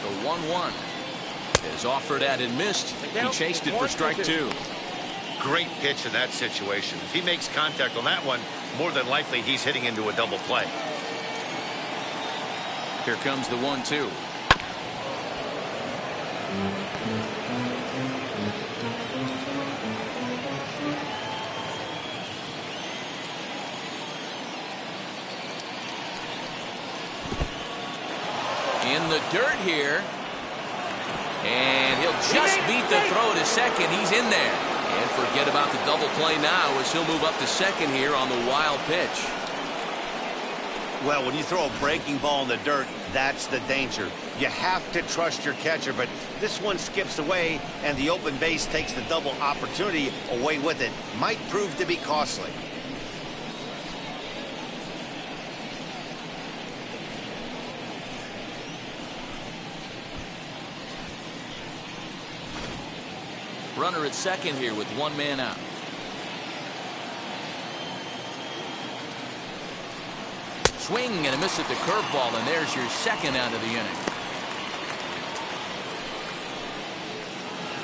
The 1-1 is offered at and missed. He chased it for strike 2. Great pitch in that situation. If he makes contact on that one, more than likely he's hitting into a double play. Here comes the 1-2. In the dirt here. And he'll just beat the throw to second. He's in there. And forget about the double play now as he'll move up to second here on the wild pitch. Well, when you throw a breaking ball in the dirt, that's the danger. You have to trust your catcher, but this one skips away, and the open base takes the double opportunity away with it. Might prove to be costly. Runner at second here with 1 man out. Swing and a miss at the curveball, and there's your second out of the inning.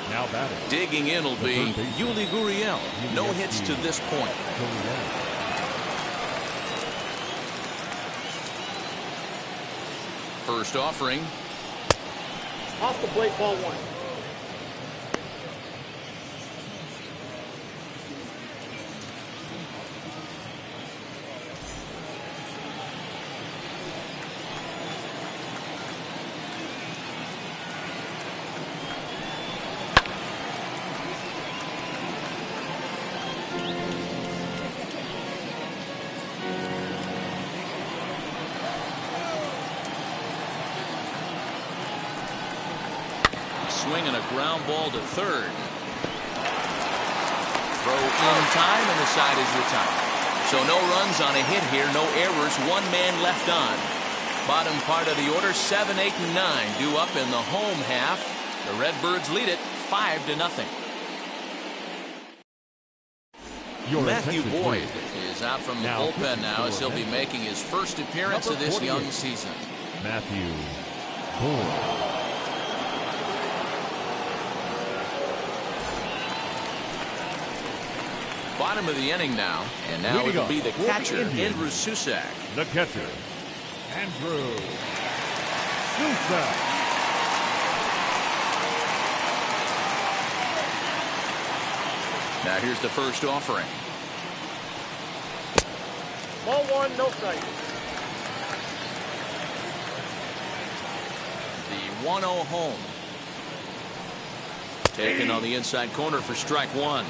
Now batting. Digging in will be Yuli Gurriel. No hits to this point. First offering. Off the plate, ball one. Swinging a ground ball to third. Throw in time, and the side is retired. So no runs on a hit here, no errors, one man left on. Bottom part of the order, 7, 8, and 9 due up in the home half. The Redbirds lead it 5-0. Matthew Boyd is out from the bullpen now as he'll be making his first appearance of this young season. Matthew Boyd. Bottom of the inning now, and now it'll be the catcher, Andrew Susac. The catcher, Andrew Susac. Now here's the first offering. Ball one, no strike. The 1-0 home. Taken on the inside corner for strike one.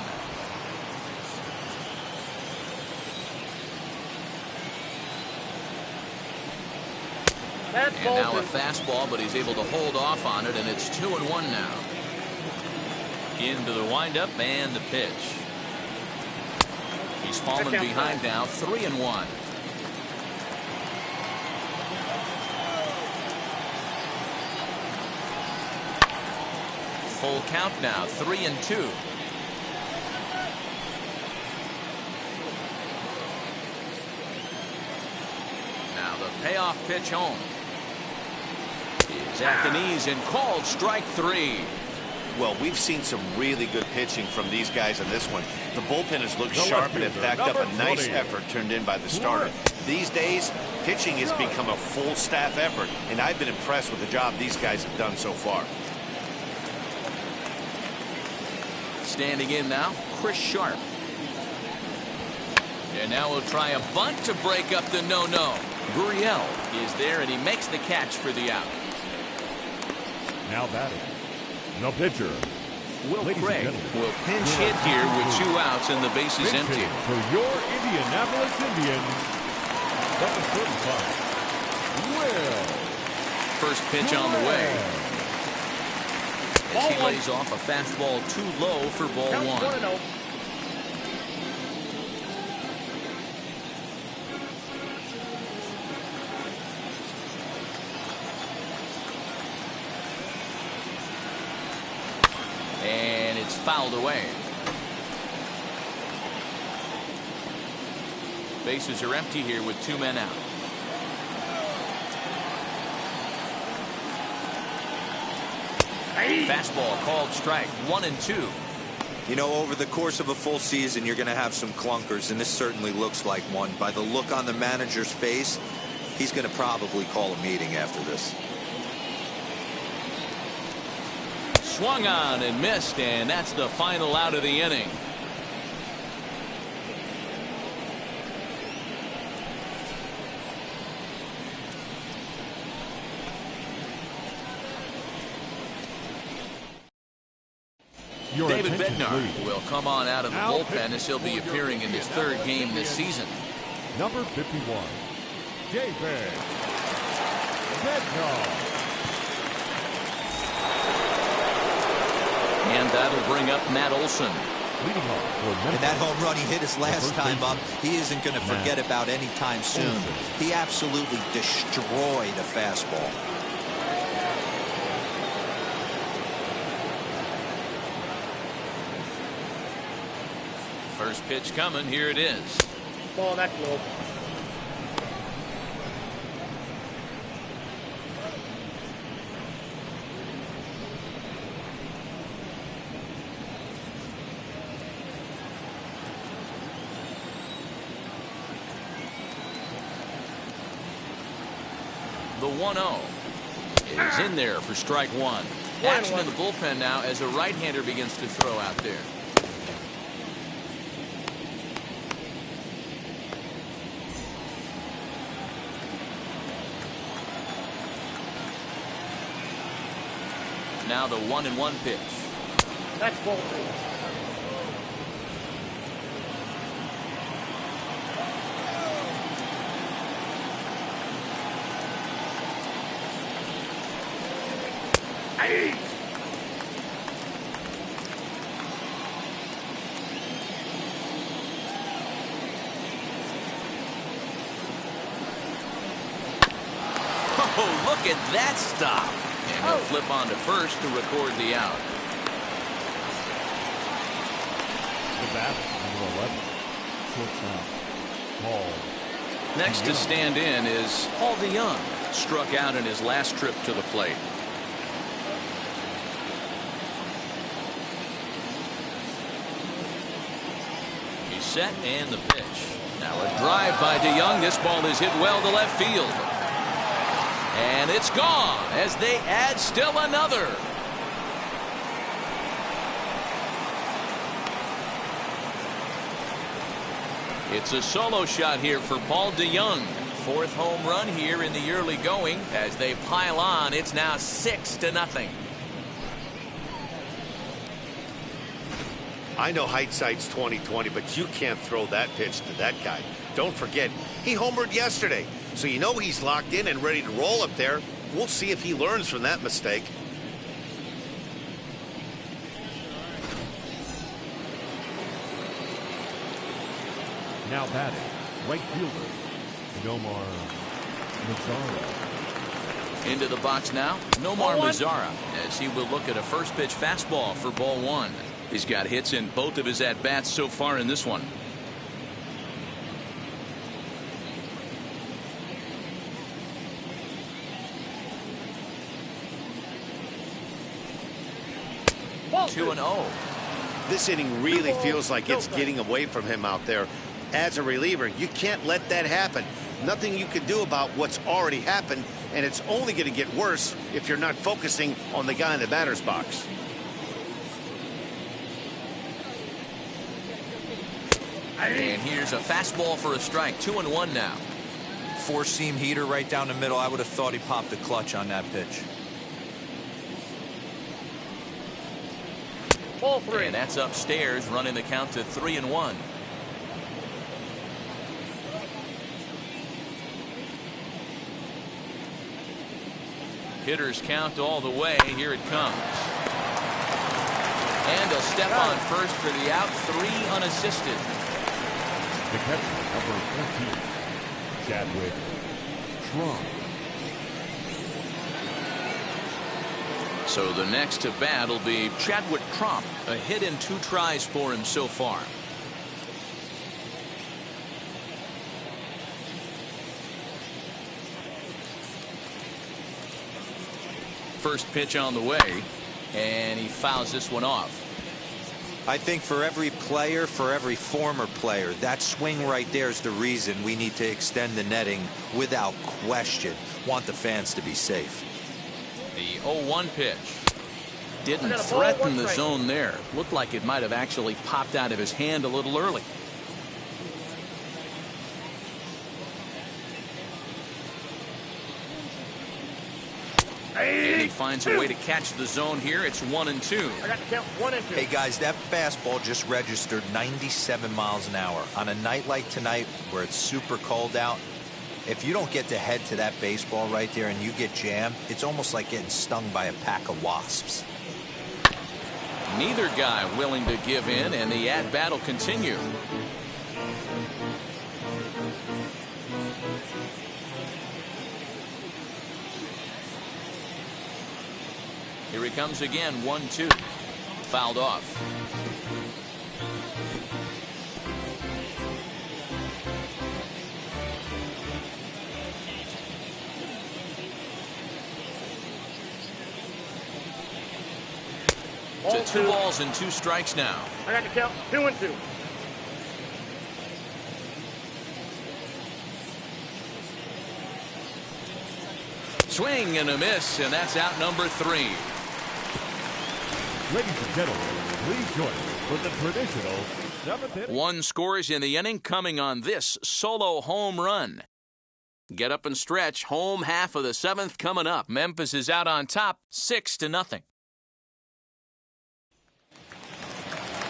And now a fastball, but he's able to hold off on it, and it's 2-1 now. Into the windup and the pitch. He's fallen behind now, 3-1. Full count now, 3-2. Now the payoff pitch home. Is at the knees and called strike three. Well, we've seen some really good pitching from these guys in this one. The bullpen has looked sharp and it backed up a nice effort turned in by the starter. These days, pitching has become a full staff effort, and I've been impressed with the job these guys have done so far. Standing in now, Chris Sharp. And now we'll try a bunt to break up the no-no. Gurriel is there, and he makes the catch for the out. Now batting, the pitcher, Will Craig will pinch hit here with 2 outs and the bases empty. For your Indianapolis Indians, number 35, Will. First pitch on the way. As he lays off a fastball too low for ball one. And it's fouled away. Bases are empty here with 2 men out. Fastball called strike, 1-2. You know, over the course of a full season, you're going to have some clunkers, and this certainly looks like one. By the look on the manager's face, he's going to probably call a meeting after this. Swung on and missed, and that's the final out of the inning. David Bednar will come on out of the bullpen as he'll be appearing in his 3rd game this season. Number 51, David Bednar. And that'll bring up Matt Olson. And that home run he hit his last time up, he isn't going to forget about any time soon. He absolutely destroyed a fastball. First pitch coming. Here it is. Ball, that's low. 1-0 is in there for strike one. Action in the bullpen now as a right-hander begins to throw out there. Now the 1-1 pitch. That's ball two. Oh, look at that stop. And he'll flip on to first to record the out. The bat, number 11, shortstop, Paul. Next to stand in is Paul DeYoung. Struck out in his last trip to the plate. He's set and the pitch. Now a drive by DeYoung. This ball is hit well to left field. And it's gone as they add still another. It's a solo shot here for Paul DeYoung. Fourth home run here in the early going. As they pile on, it's now 6-0. I know hindsight's 20/20, but you can't throw that pitch to that guy. Don't forget, he homered yesterday. So you know he's locked in and ready to roll up there. We'll see if he learns from that mistake. Now batting, right fielder, Nomar Mazara. Into the box now, Nomar Mazara, as he will look at a first pitch fastball for ball one. He's got hits in both of his at-bats so far in this one. Ball 2-0. This inning really feels like it's getting away from him out there. As a reliever, you can't let that happen. Nothing you can do about what's already happened, and it's only going to get worse if you're not focusing on the guy in the batter's box. And here's a fastball for a strike. 2-1 now. Four-seam heater right down the middle. I would have thought he popped a clutch on that pitch. Ball three. And that's upstairs, running the count to 3-1. Hitters count all the way. Here it comes. And a step on first for the out. 3 unassisted. The catcher, number 14, Chadwick Trump. So the next to bat will be Chadwick Trump. A hit in 2 tries for him so far. First pitch on the way, and he fouls this one off. I think for every player, for every former player, that swing right there is the reason we need to extend the netting without question. Want the fans to be safe. The 0-1 pitch. Didn't threaten the zone there. Looked like it might have actually popped out of his hand a little early. And he finds a way to catch the zone here. It's 1-2. I got to count 1 and 2. Hey guys, that fastball just registered 97 miles an hour. On a night like tonight where it's super cold out, if you don't get to head to that baseball right there and you get jammed, it's almost like getting stung by a pack of wasps. Neither guy willing to give in, and the at-bat will continue. Here he comes again, 1-2. Fouled off. To 2 balls and 2 strikes now. I got to count 2 and 2. Swing and a miss, and that's out number 3. Ladies and gentlemen, please join us for the traditional 7th inning. 1 scores in the inning coming on this solo home run. Get up and stretch. Home half of the 7th coming up. Memphis is out on top, 6-0.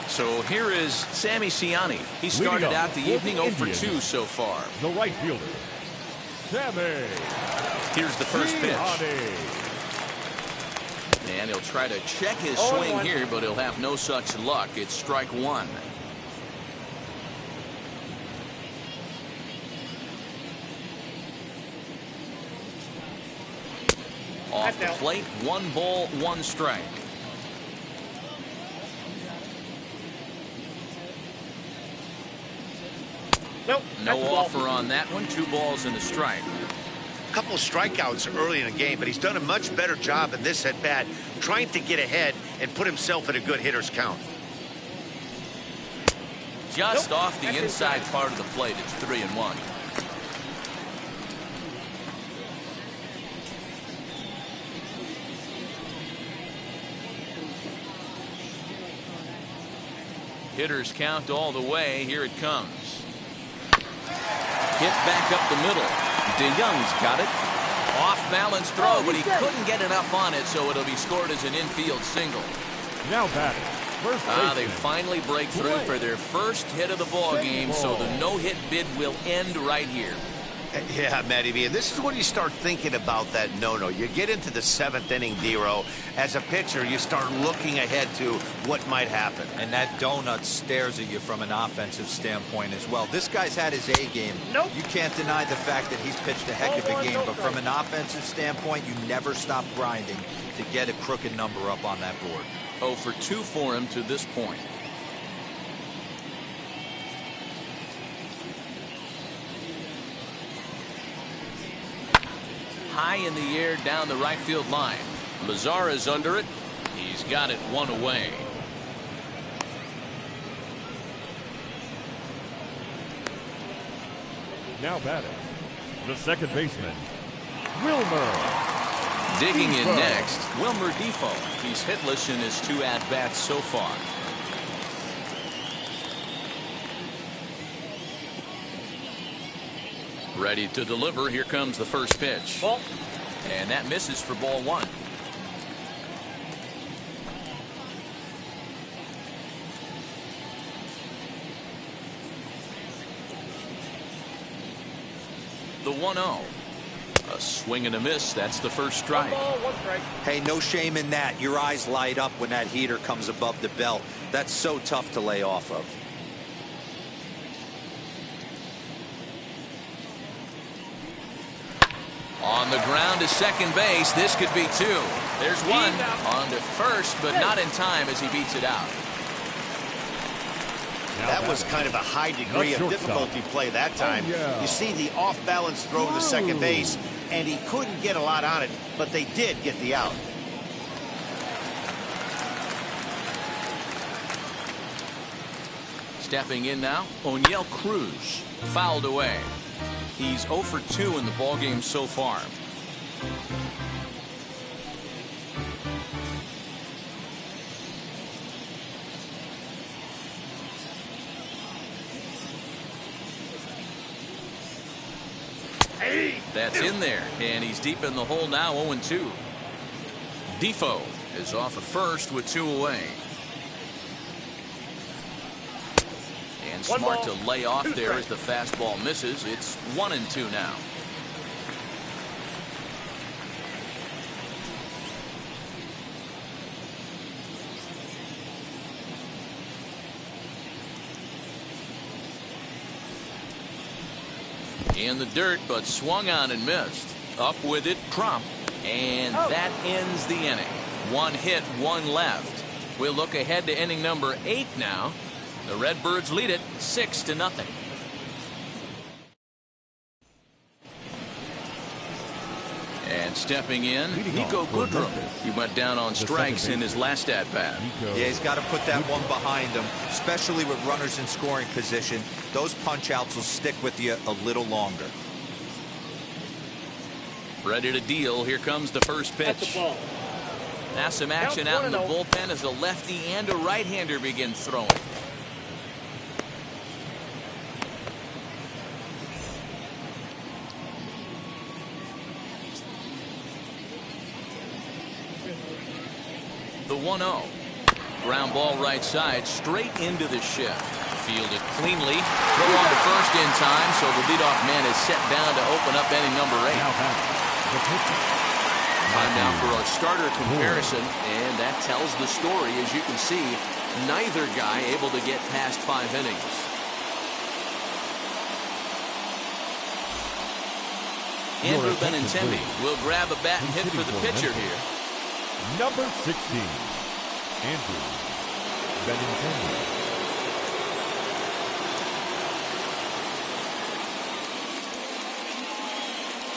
So here is Sammy Ciani. He started out the evening 0 for 2 so far. The right fielder, Sammy. Here's the first pitch. And he'll try to check his swing here, but he'll have no such luck. It's strike 1. Off the plate, 1 ball, 1 strike. Nope. No offer on that one. 2 balls and a strike. A couple of strikeouts early in the game, but he's done a much better job in this at bat, trying to get ahead and put himself in a good hitter's count. Just off the inside part of the plate. It's 3-1. Hitters count all the way. Here it comes. Hit back up the middle. DeYoung's got it. Off balance throw, but he couldn't get enough on it, so it'll be scored as an infield single. Now batting, first baseman. They finally break through for their first hit of the ball game, so the no-hit bid will end right here. Yeah, Matty V, and this is when you start thinking about that no-no. You get into the 7th inning, D-Row. As a pitcher, you start looking ahead to what might happen. And that donut stares at you from an offensive standpoint as well. This guy's had his A game. Nope. You can't deny the fact that he's pitched a heck of a game, but from an offensive standpoint, you never stop grinding to get a crooked number up on that board. 0 for 2 for him to this point. High in the air down the right field line. Mazara's under it. He's got it 1 away. Now batting, the second baseman, Wilmer. Digging in next, Wilmer Defoe. He's hitless in his 2 at-bats so far. Ready to deliver. Here comes the first pitch. Ball. And that misses for ball 1. The 1-0. A swing and a miss. That's the first strike. 1 ball, 1 strike. Hey, no shame in that. Your eyes light up when that heater comes above the belt. That's so tough to lay off of. On the ground to second base. This could be 2. There's 1. On to first, but not in time as he beats it out. That was kind of a high degree of difficulty play that time. You see the off-balance throw to second base, and he couldn't get a lot on it, but they did get the out. Stepping in now, O'Neill Cruz. Fouled away. He's 0 for 2 in the ballgame so far. That's in there, and he's deep in the hole now, 0-2. Defoe is off at first with 2 away. And smart to lay off there as the fastball misses. It's 1-2 now. In the dirt, but swung on and missed. Up with it, Crump. And that ends the inning. 1 hit, 1 left. We'll look ahead to inning number 8 now. The Redbirds lead it 6-0. And stepping in, Nico Goodrum. He went down on strikes in his last at-bat. Yeah, he's got to put that one behind him, especially with runners in scoring position. Those punch-outs will stick with you a little longer. Ready to deal. Here comes the first That's the pitch. ball. Now some action out in the bullpen as a lefty and a right-hander begins throwing. The 1-0. Ground ball right side, straight into the shift. Fielded cleanly. Throw on to first in time, so the leadoff man is set down to open up inning number 8. Time now for our starter comparison, and that tells the story. As you can see, neither guy able to get past 5 innings. Andrew Benintendi will grab a bat and hit for the pitcher here. Number 16, Andrew Benintendi.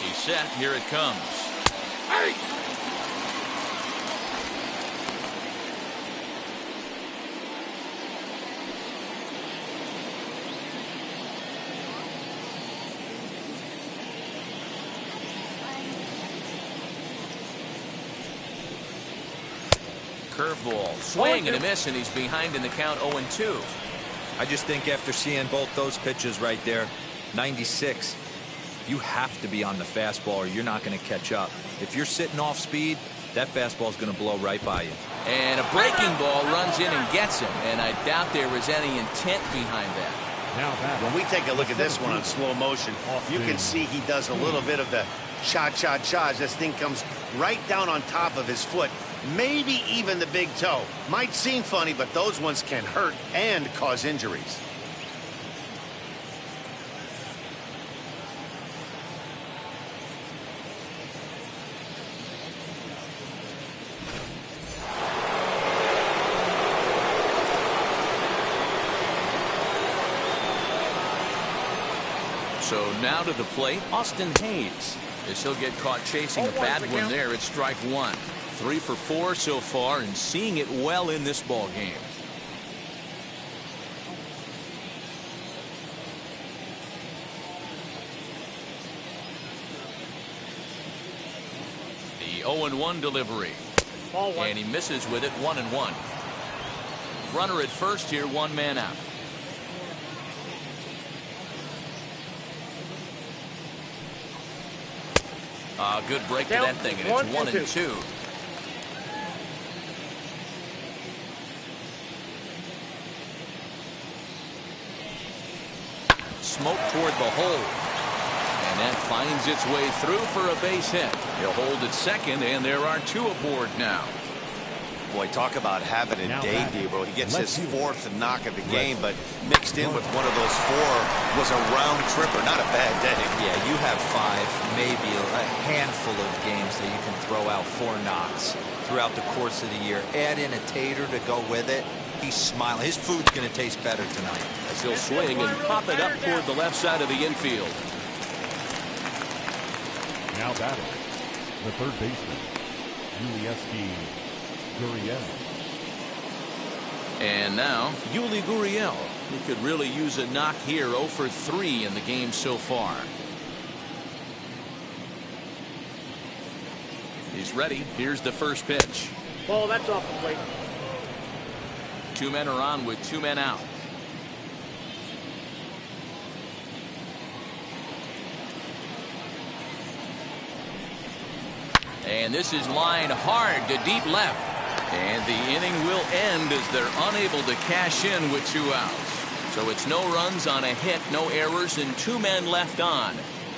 He's set. Here it comes. Hey! Curveball, swing and a miss, and he's behind in the count 0-2. I just think after seeing both those pitches right there, 96, you have to be on the fastball or you're not going to catch up. If you're sitting off speed, that fastball is going to blow right by you. And a breaking ball runs in and gets him, and I doubt there was any intent behind that. When we take a look at this one on slow motion, you can see he does a little bit of the cha-cha-cha. This thing comes right down on top of his foot, maybe even the big toe. Might seem funny, but those ones can hurt and cause injuries. So now to the plate, Austin Haynes. As he'll get caught chasing a bad one there, it's strike 1. 3 for 4 so far and seeing it well in this ball game. The 0-1 delivery. And he misses with it. 1-1. Runner at first here, 1 man out. Good break to that thing, and it's 1-2. Smoke toward the hole. And that finds its way through for a base hit. He'll hold at second, and there are 2 aboard now. Boy, talk about having a day, Debo. He gets his 4th knock of the game, but mixed in with one of those 4 was a round tripper. Not a bad day. Yeah, you have 5, maybe a handful of games that you can throw out 4 knocks throughout the course of the year. Add in a tater to go with it. He's smiling. His food's going to taste better tonight. As he'll swing and pop it up toward the left side of the infield. Now batting, the third baseman, Yuli Gurriel. And now, Yuli Gurriel. He could really use a knock here. 0 for 3 in the game so far. He's ready. Here's the first pitch. Ball, that's off the plate. 2 men are on with 2 men out. And this is lined hard to deep left. And the inning will end as they're unable to cash in with 2 outs. So it's no runs on a hit, no errors, and 2 men left on.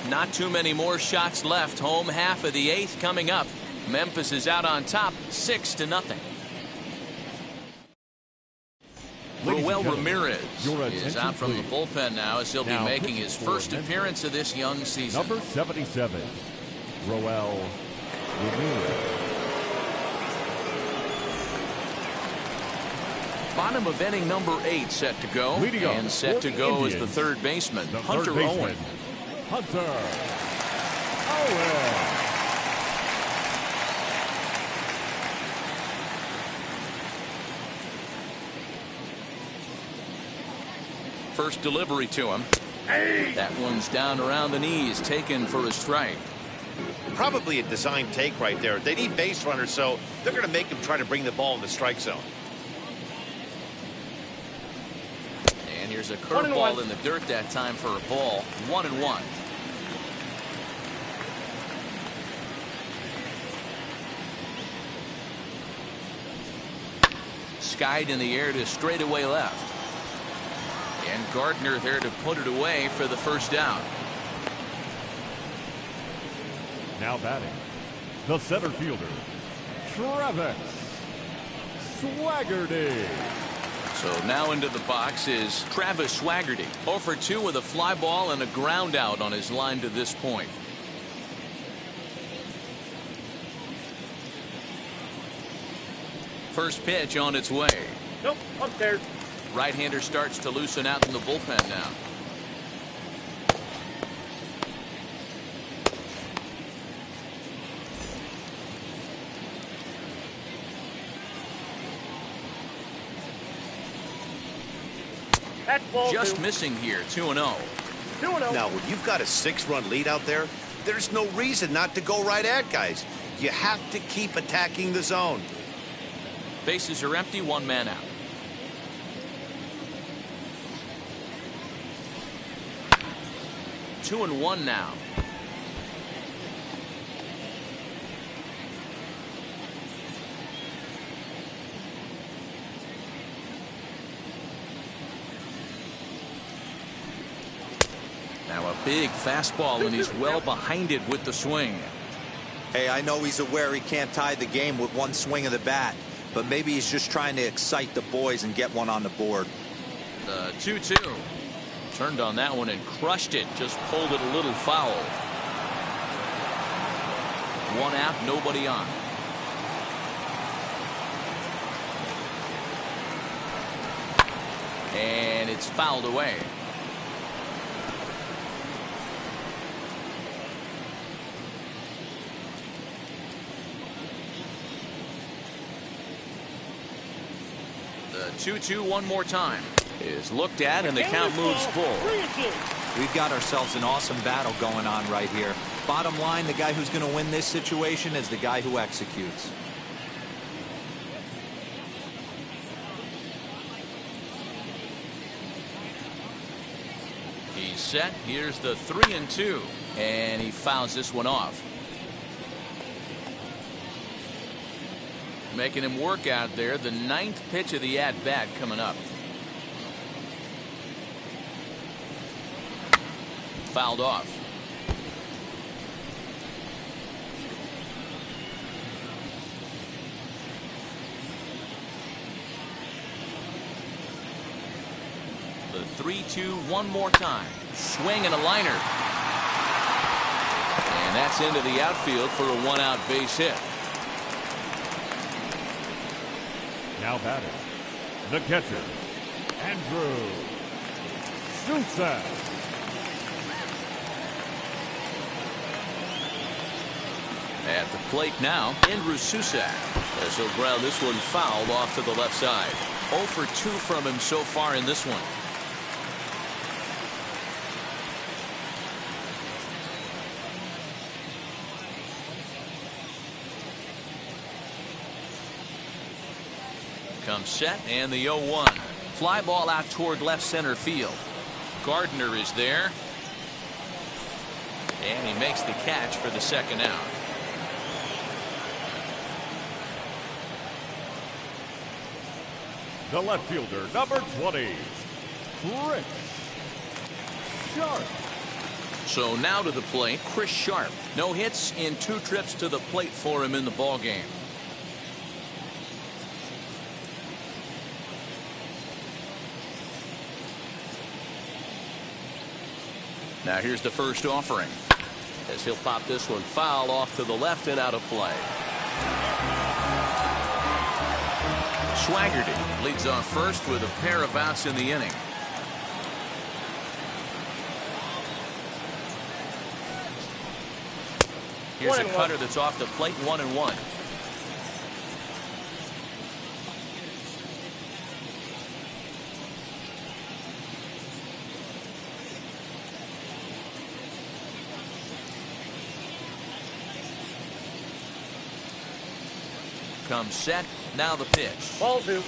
Not too many more shots left. Home half of the 8th coming up. Memphis is out on top, 6-0. Roel Ramirez is out from the bullpen now as he'll be making his first appearance of this young season. Number 77, Roel Ramirez. Bottom of inning number 8 set to go. And set to go is the third baseman, Hunter Owen. Hunter Owen. First delivery to him. That one's down around the knees, taken for a strike. Probably a design take right there. They need base runners, so they're going to make him try to bring the ball in the strike zone. And here's a curveball in the dirt that time for a ball. 1-1. Skied in the air to straightaway left. And Gardner there to put it away for the first down. Now batting, the center fielder, Travis Swaggerty. So now into the box is Travis Swaggerty. 0 for 2 with a fly ball and a ground out on his line to this point. First pitch on its way. Nope, upstairs. Right-hander starts to loosen out in the bullpen now. That's ball Just 2. missing here, 2-0. 2-0. Now, when you've got a 6-run lead out there, there's no reason not to go right at guys. You have to keep attacking the zone. Bases are empty, 1 man out. Two and one now. Now a big fastball, and he's well behind it with the swing. Hey, I know he's aware he can't tie the game with one swing of the bat, but maybe he's just trying to excite the boys and get one on the board. The 2-2. Turned on that one and crushed it. Just pulled it a little foul. 1 out, nobody on. And it's fouled away. The 2-2 one more time is looked at, and the count moves full. We've got ourselves an awesome battle going on right here. Bottom line, the guy who's going to win this situation is the guy who executes. He's set. Here's the 3-2, and he fouls this one off. Making him work out there. The 9th pitch of the at-bat coming up. Fouled off. The 3-2 one more time. Swing and a liner. And that's into the outfield for a 1-out base hit. Now batting, the catcher, Andrew Sousa. At the plate now, Andrew Sousa. As he'll ground this one fouled off to the left side. 0 for 2 from him so far in this one. Comes set, and the 0-1. Fly ball out toward left center field. Gardner is there. And he makes the catch for the second out. The left fielder, number 20, Chris Sharp. So now to the plate, Chris Sharp. No hits in 2 trips to the plate for him in the ballgame. Now here's the first offering, as he'll pop this one foul off to the left and out of play. Swaggerty leads off first with a pair of outs in the inning. Here's a cutter that's off the plate, 1-1. comes set. Now the pitch. Ball 2.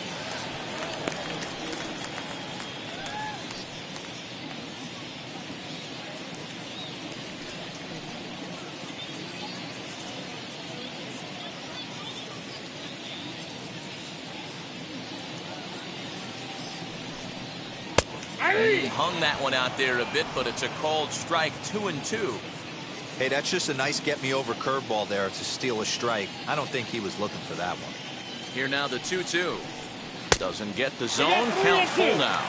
He hung that one out there a bit, but it's a called strike. 2-2. Hey, that's just a nice get-me-over curveball there to steal a strike. I don't think he was looking for that one. Here now the 2-2. Doesn't get the zone. Count full now.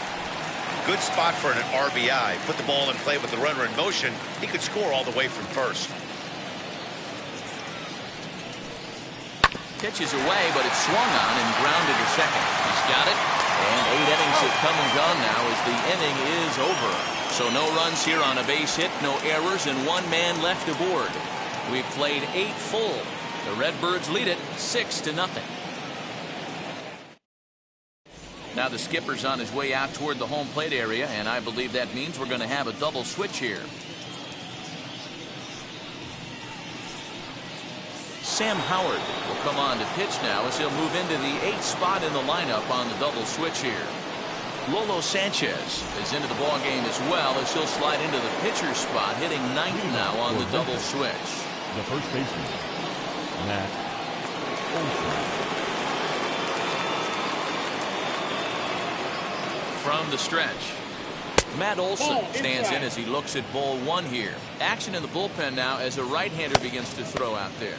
Good spot for an RBI. Put the ball in play with the runner in motion. He could score all the way from first. Pitches away, but it's swung on and grounded to second. He's got it. And 8 innings have come and gone now as the inning is over. So no runs here on a base hit, no errors, and 1 man left aboard. We've played 8 full. The Redbirds lead it 6-0. Now the skipper's on his way out toward the home plate area, and I believe that means we're going to have a double switch here. Sam Howard will come on to pitch now as he'll move into the 8th spot in the lineup on the double switch here. Lolo Sanchez is into the ball game as well as he'll slide into the pitcher's spot, hitting 9th now on the double switch. The first baseman, Matt Olson. From the stretch, Matt Olson stands in as he looks at ball 1 here. Action in the bullpen now as a right-hander begins to throw out there.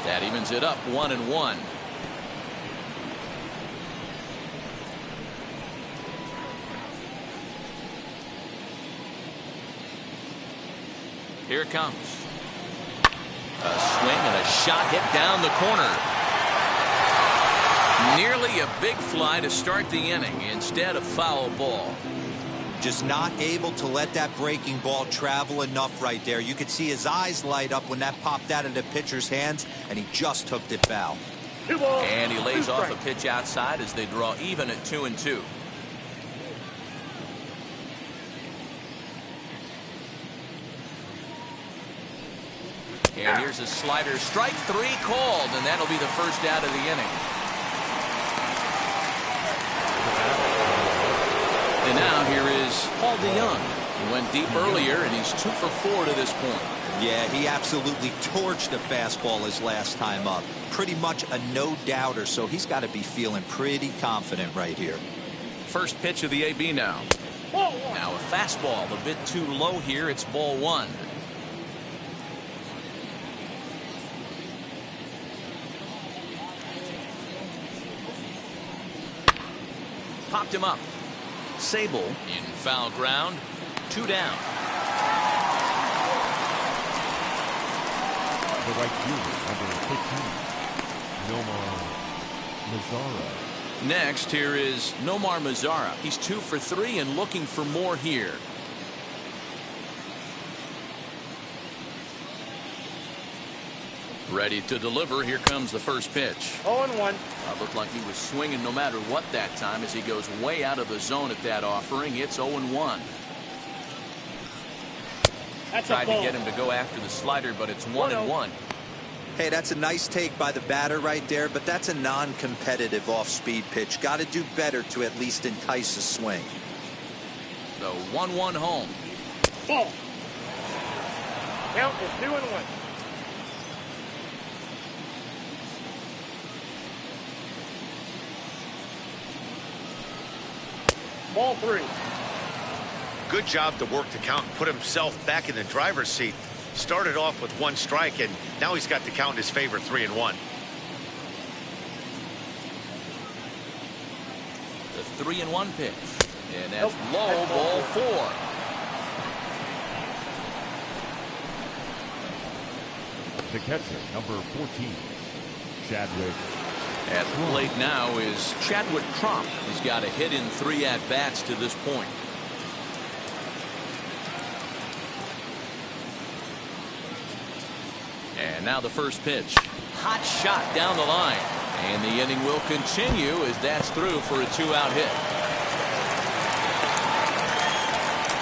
That evens it up 1-1. Here it comes. A swing and a shot hit down the corner. Nearly a big fly to start the inning. Instead, a foul ball. Just not able to let that breaking ball travel enough right there. You could see his eyes light up when that popped out of the pitcher's hands, and he just hooked it foul. 2 balls. And he lays 2 off strikes. a pitch outside as they draw even at 2-2. And here's a slider. Strike 3 called, and that'll be the first out of the inning. And now here is Paul DeYoung. He went deep earlier, and he's 2 for 4 to this point. Yeah, he absolutely torched the fastball his last time up. Pretty much a no-doubter, so he's got to be feeling pretty confident right here. First pitch of the AB now. Ball 1. Now a fastball a bit too low here. It's ball 1. Popped him up. Sable in foul ground. 2 down. The right fielder, number 15, Nomar Mazara. Next, here is Nomar Mazara. He's 2 for 3 and looking for more here. Ready to deliver. Here comes the first pitch. 0-1. Looked like he was swinging no matter what that time as he goes way out of the zone at that offering. It's 0-1. That's Tried a to ball. get him to go after the slider, but it's 1-1. Hey, that's a nice take by the batter right there, but that's a non-competitive off-speed pitch. Got to do better to at least entice a swing. The 1-1 home. Ball. Count is 2-1. Ball 3. Good job to work the count and put himself back in the driver's seat. Started off with 1 strike, and now he's got the count in his favor, 3-1. The 3-1 pitch. And that's low, ball 4. The catcher, number 14, Chadwick. At the plate now is Chadwick Tromp. He's got a hit in 3 at-bats to this point. And now the first pitch. Hot shot down the line. And the inning will continue as that's through for a 2-out hit.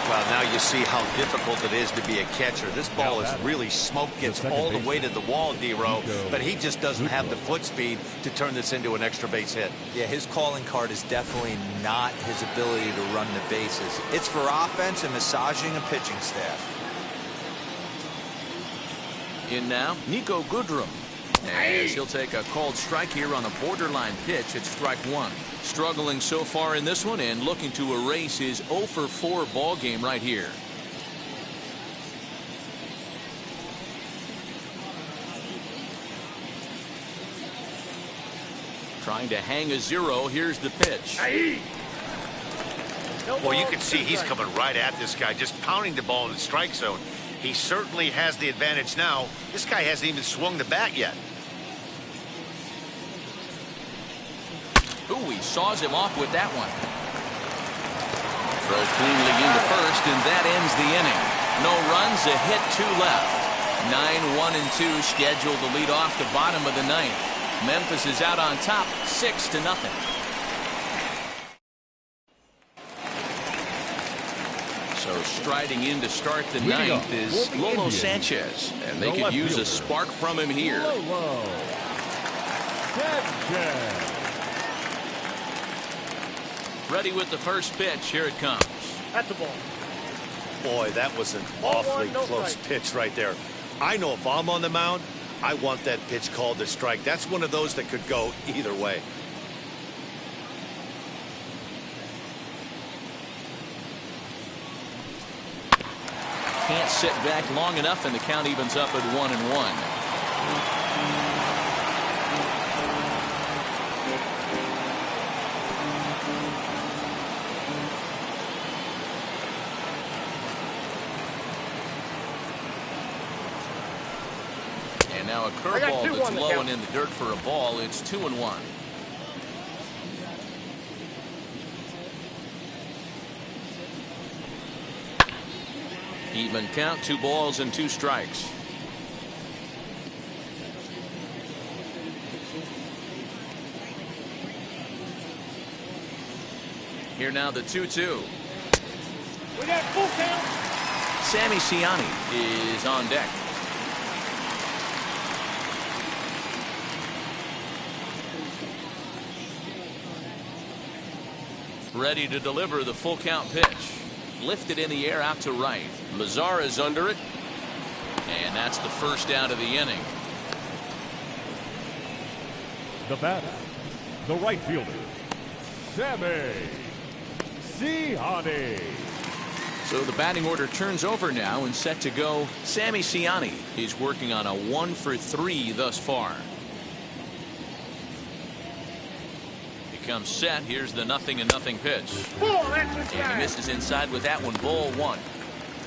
Well, now you see how difficult it is to be a catcher. This ball is really smoked, gets all the way to the wall, D-Row, but he just doesn't have the foot speed to turn this into an extra base hit. Yeah, his calling card is definitely not his ability to run the bases. It's for offense and massaging a pitching staff. In now, Nico Goodrum. As he'll take a called strike here on a borderline pitch at strike one. Struggling so far in this one and looking to erase his 0 for 4 ball game right here. Trying to hang a 0. Here's the pitch. Well, you can see he's coming right at this guy, just pounding the ball in the strike zone. He certainly has the advantage now. This guy hasn't even swung the bat yet. Ooh, he saws him off with that one. Throw cleanly into first, and that ends the inning. No runs, a hit, 2 left. 9-1-2 scheduled to lead off the bottom of the ninth. Memphis is out on top, 6-0. So striding in to start the ninth is Lolo Sanchez, and they could use a spark from him here. Lolo Sanchez. Ready with the first pitch. Here it comes. That's the ball. Boy, that was an awfully close pitch right there. I know if I'm on the mound, I want that pitch called a strike. That's one of those that could go either way. Can't sit back long enough, and the count evens up at 1-1. And now a curveball that's low and in the dirt for a ball. It's 2-1. Even count, 2 balls and 2 strikes. Here now the 2-2. We got full count. Sammy Siani is on deck. Ready to deliver the full count pitch. Lifted in the air out to right. Mazzara's under it. And that's the first out of the inning. The batter, the right fielder, Sammy Siani. So the batting order turns over now and set to go Sammy Siani. He's working on a 1 for 3 thus far. Comes set. Here's the 0-0 pitch. And he misses inside with that one. Ball 1.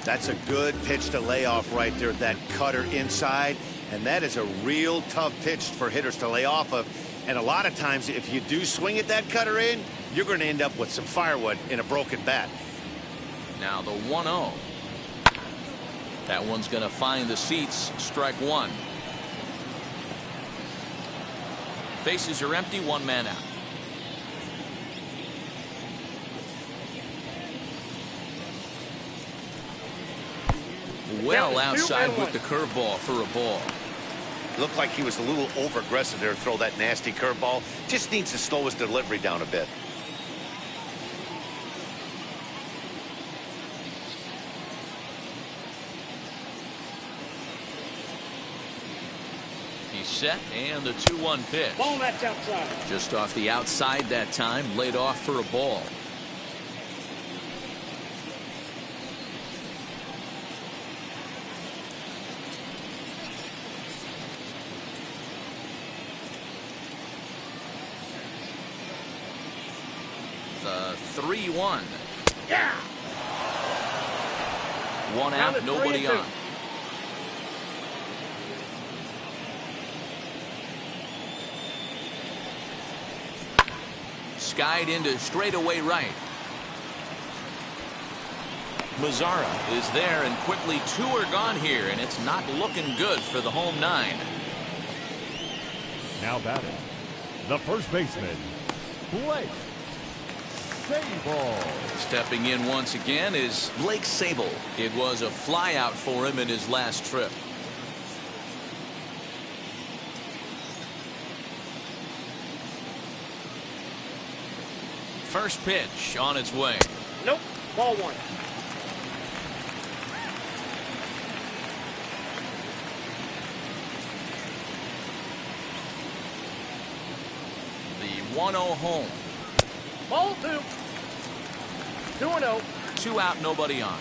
That's a good pitch to lay off right there. That cutter inside. And that is a real tough pitch for hitters to lay off of. And a lot of times, if you do swing at that cutter in, you're going to end up with some firewood in a broken bat. Now the 1-0. That one's going to find the seats. Strike 1. Bases are empty. 1 man out. Well outside with the curveball for a ball. Looked like he was a little over aggressive there to throw that nasty curveball. Just needs to slow his delivery down a bit. He's set, and the 2-1 pitch. Ball, that's outside. Just off the outside that time, laid off for a ball. The 3-1. Yeah. 1 out, nobody on. Skied into straightaway right. Mazzara is there, and quickly 2 are gone here, and it's not looking good for the home 9. Now batting, the first baseman, Blake Sable. Stepping in once again is Blake Sable. It was a flyout for him in his last trip. First pitch on its way. Nope. Ball one. The 1-0 home. Ball two. 2-0. 2 out, nobody on.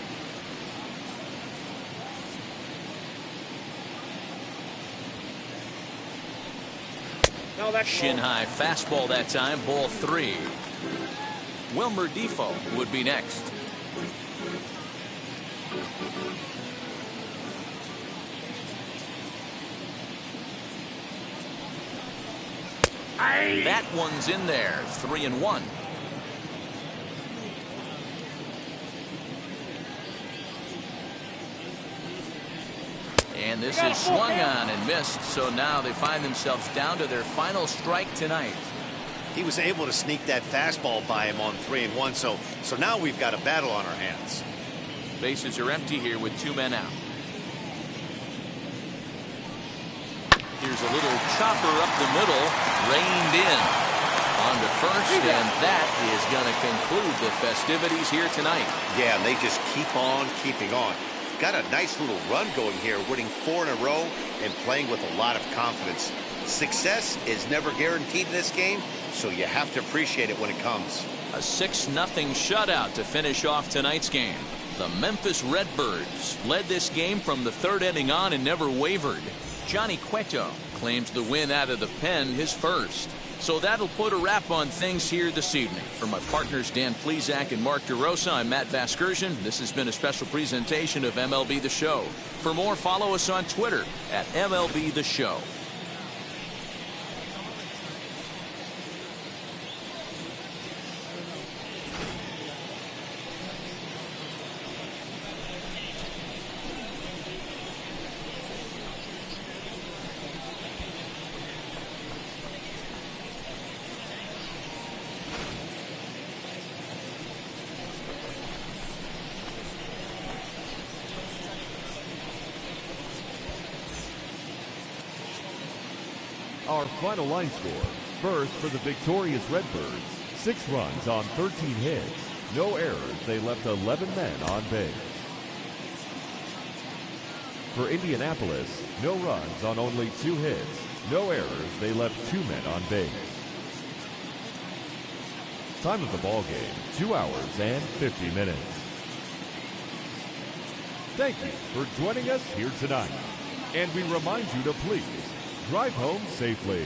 No, that's Shin ball. high fastball that time, ball 3. Wilmer Defoe would be next. That one's in there, 3-1. And this is swung on and missed, so now they find themselves down to their final strike tonight. He was able to sneak that fastball by him on 3-1, so now we've got a battle on our hands. Bases are empty here with 2 men out. Here's a little chopper up the middle, reined in on to first, and that is going to conclude the festivities here tonight. Yeah, and they just keep on keeping on. Got a nice little run going here, winning 4 in a row and playing with a lot of confidence. Success is never guaranteed in this game, so you have to appreciate it when it comes. A 6-0 shutout to finish off tonight's game. The Memphis Redbirds led this game from the 3rd inning on and never wavered. Johnny Cueto claims the win out of the pen, his first. So that'll put a wrap on things here this evening. For my partners Dan Plesac and Mark DeRosa, I'm Matt Vasgersian. This has been a special presentation of MLB The Show. For more, follow us on Twitter at MLB The Show. Our final line score. First for the victorious Redbirds, 6 runs on 13 hits. No errors, they left 11 men on base. For Indianapolis, no runs on only 2 hits. No errors, they left 2 men on base. Time of the ball game, 2 hours and 50 minutes. Thank you for joining us here tonight. And we remind you to please drive home safely.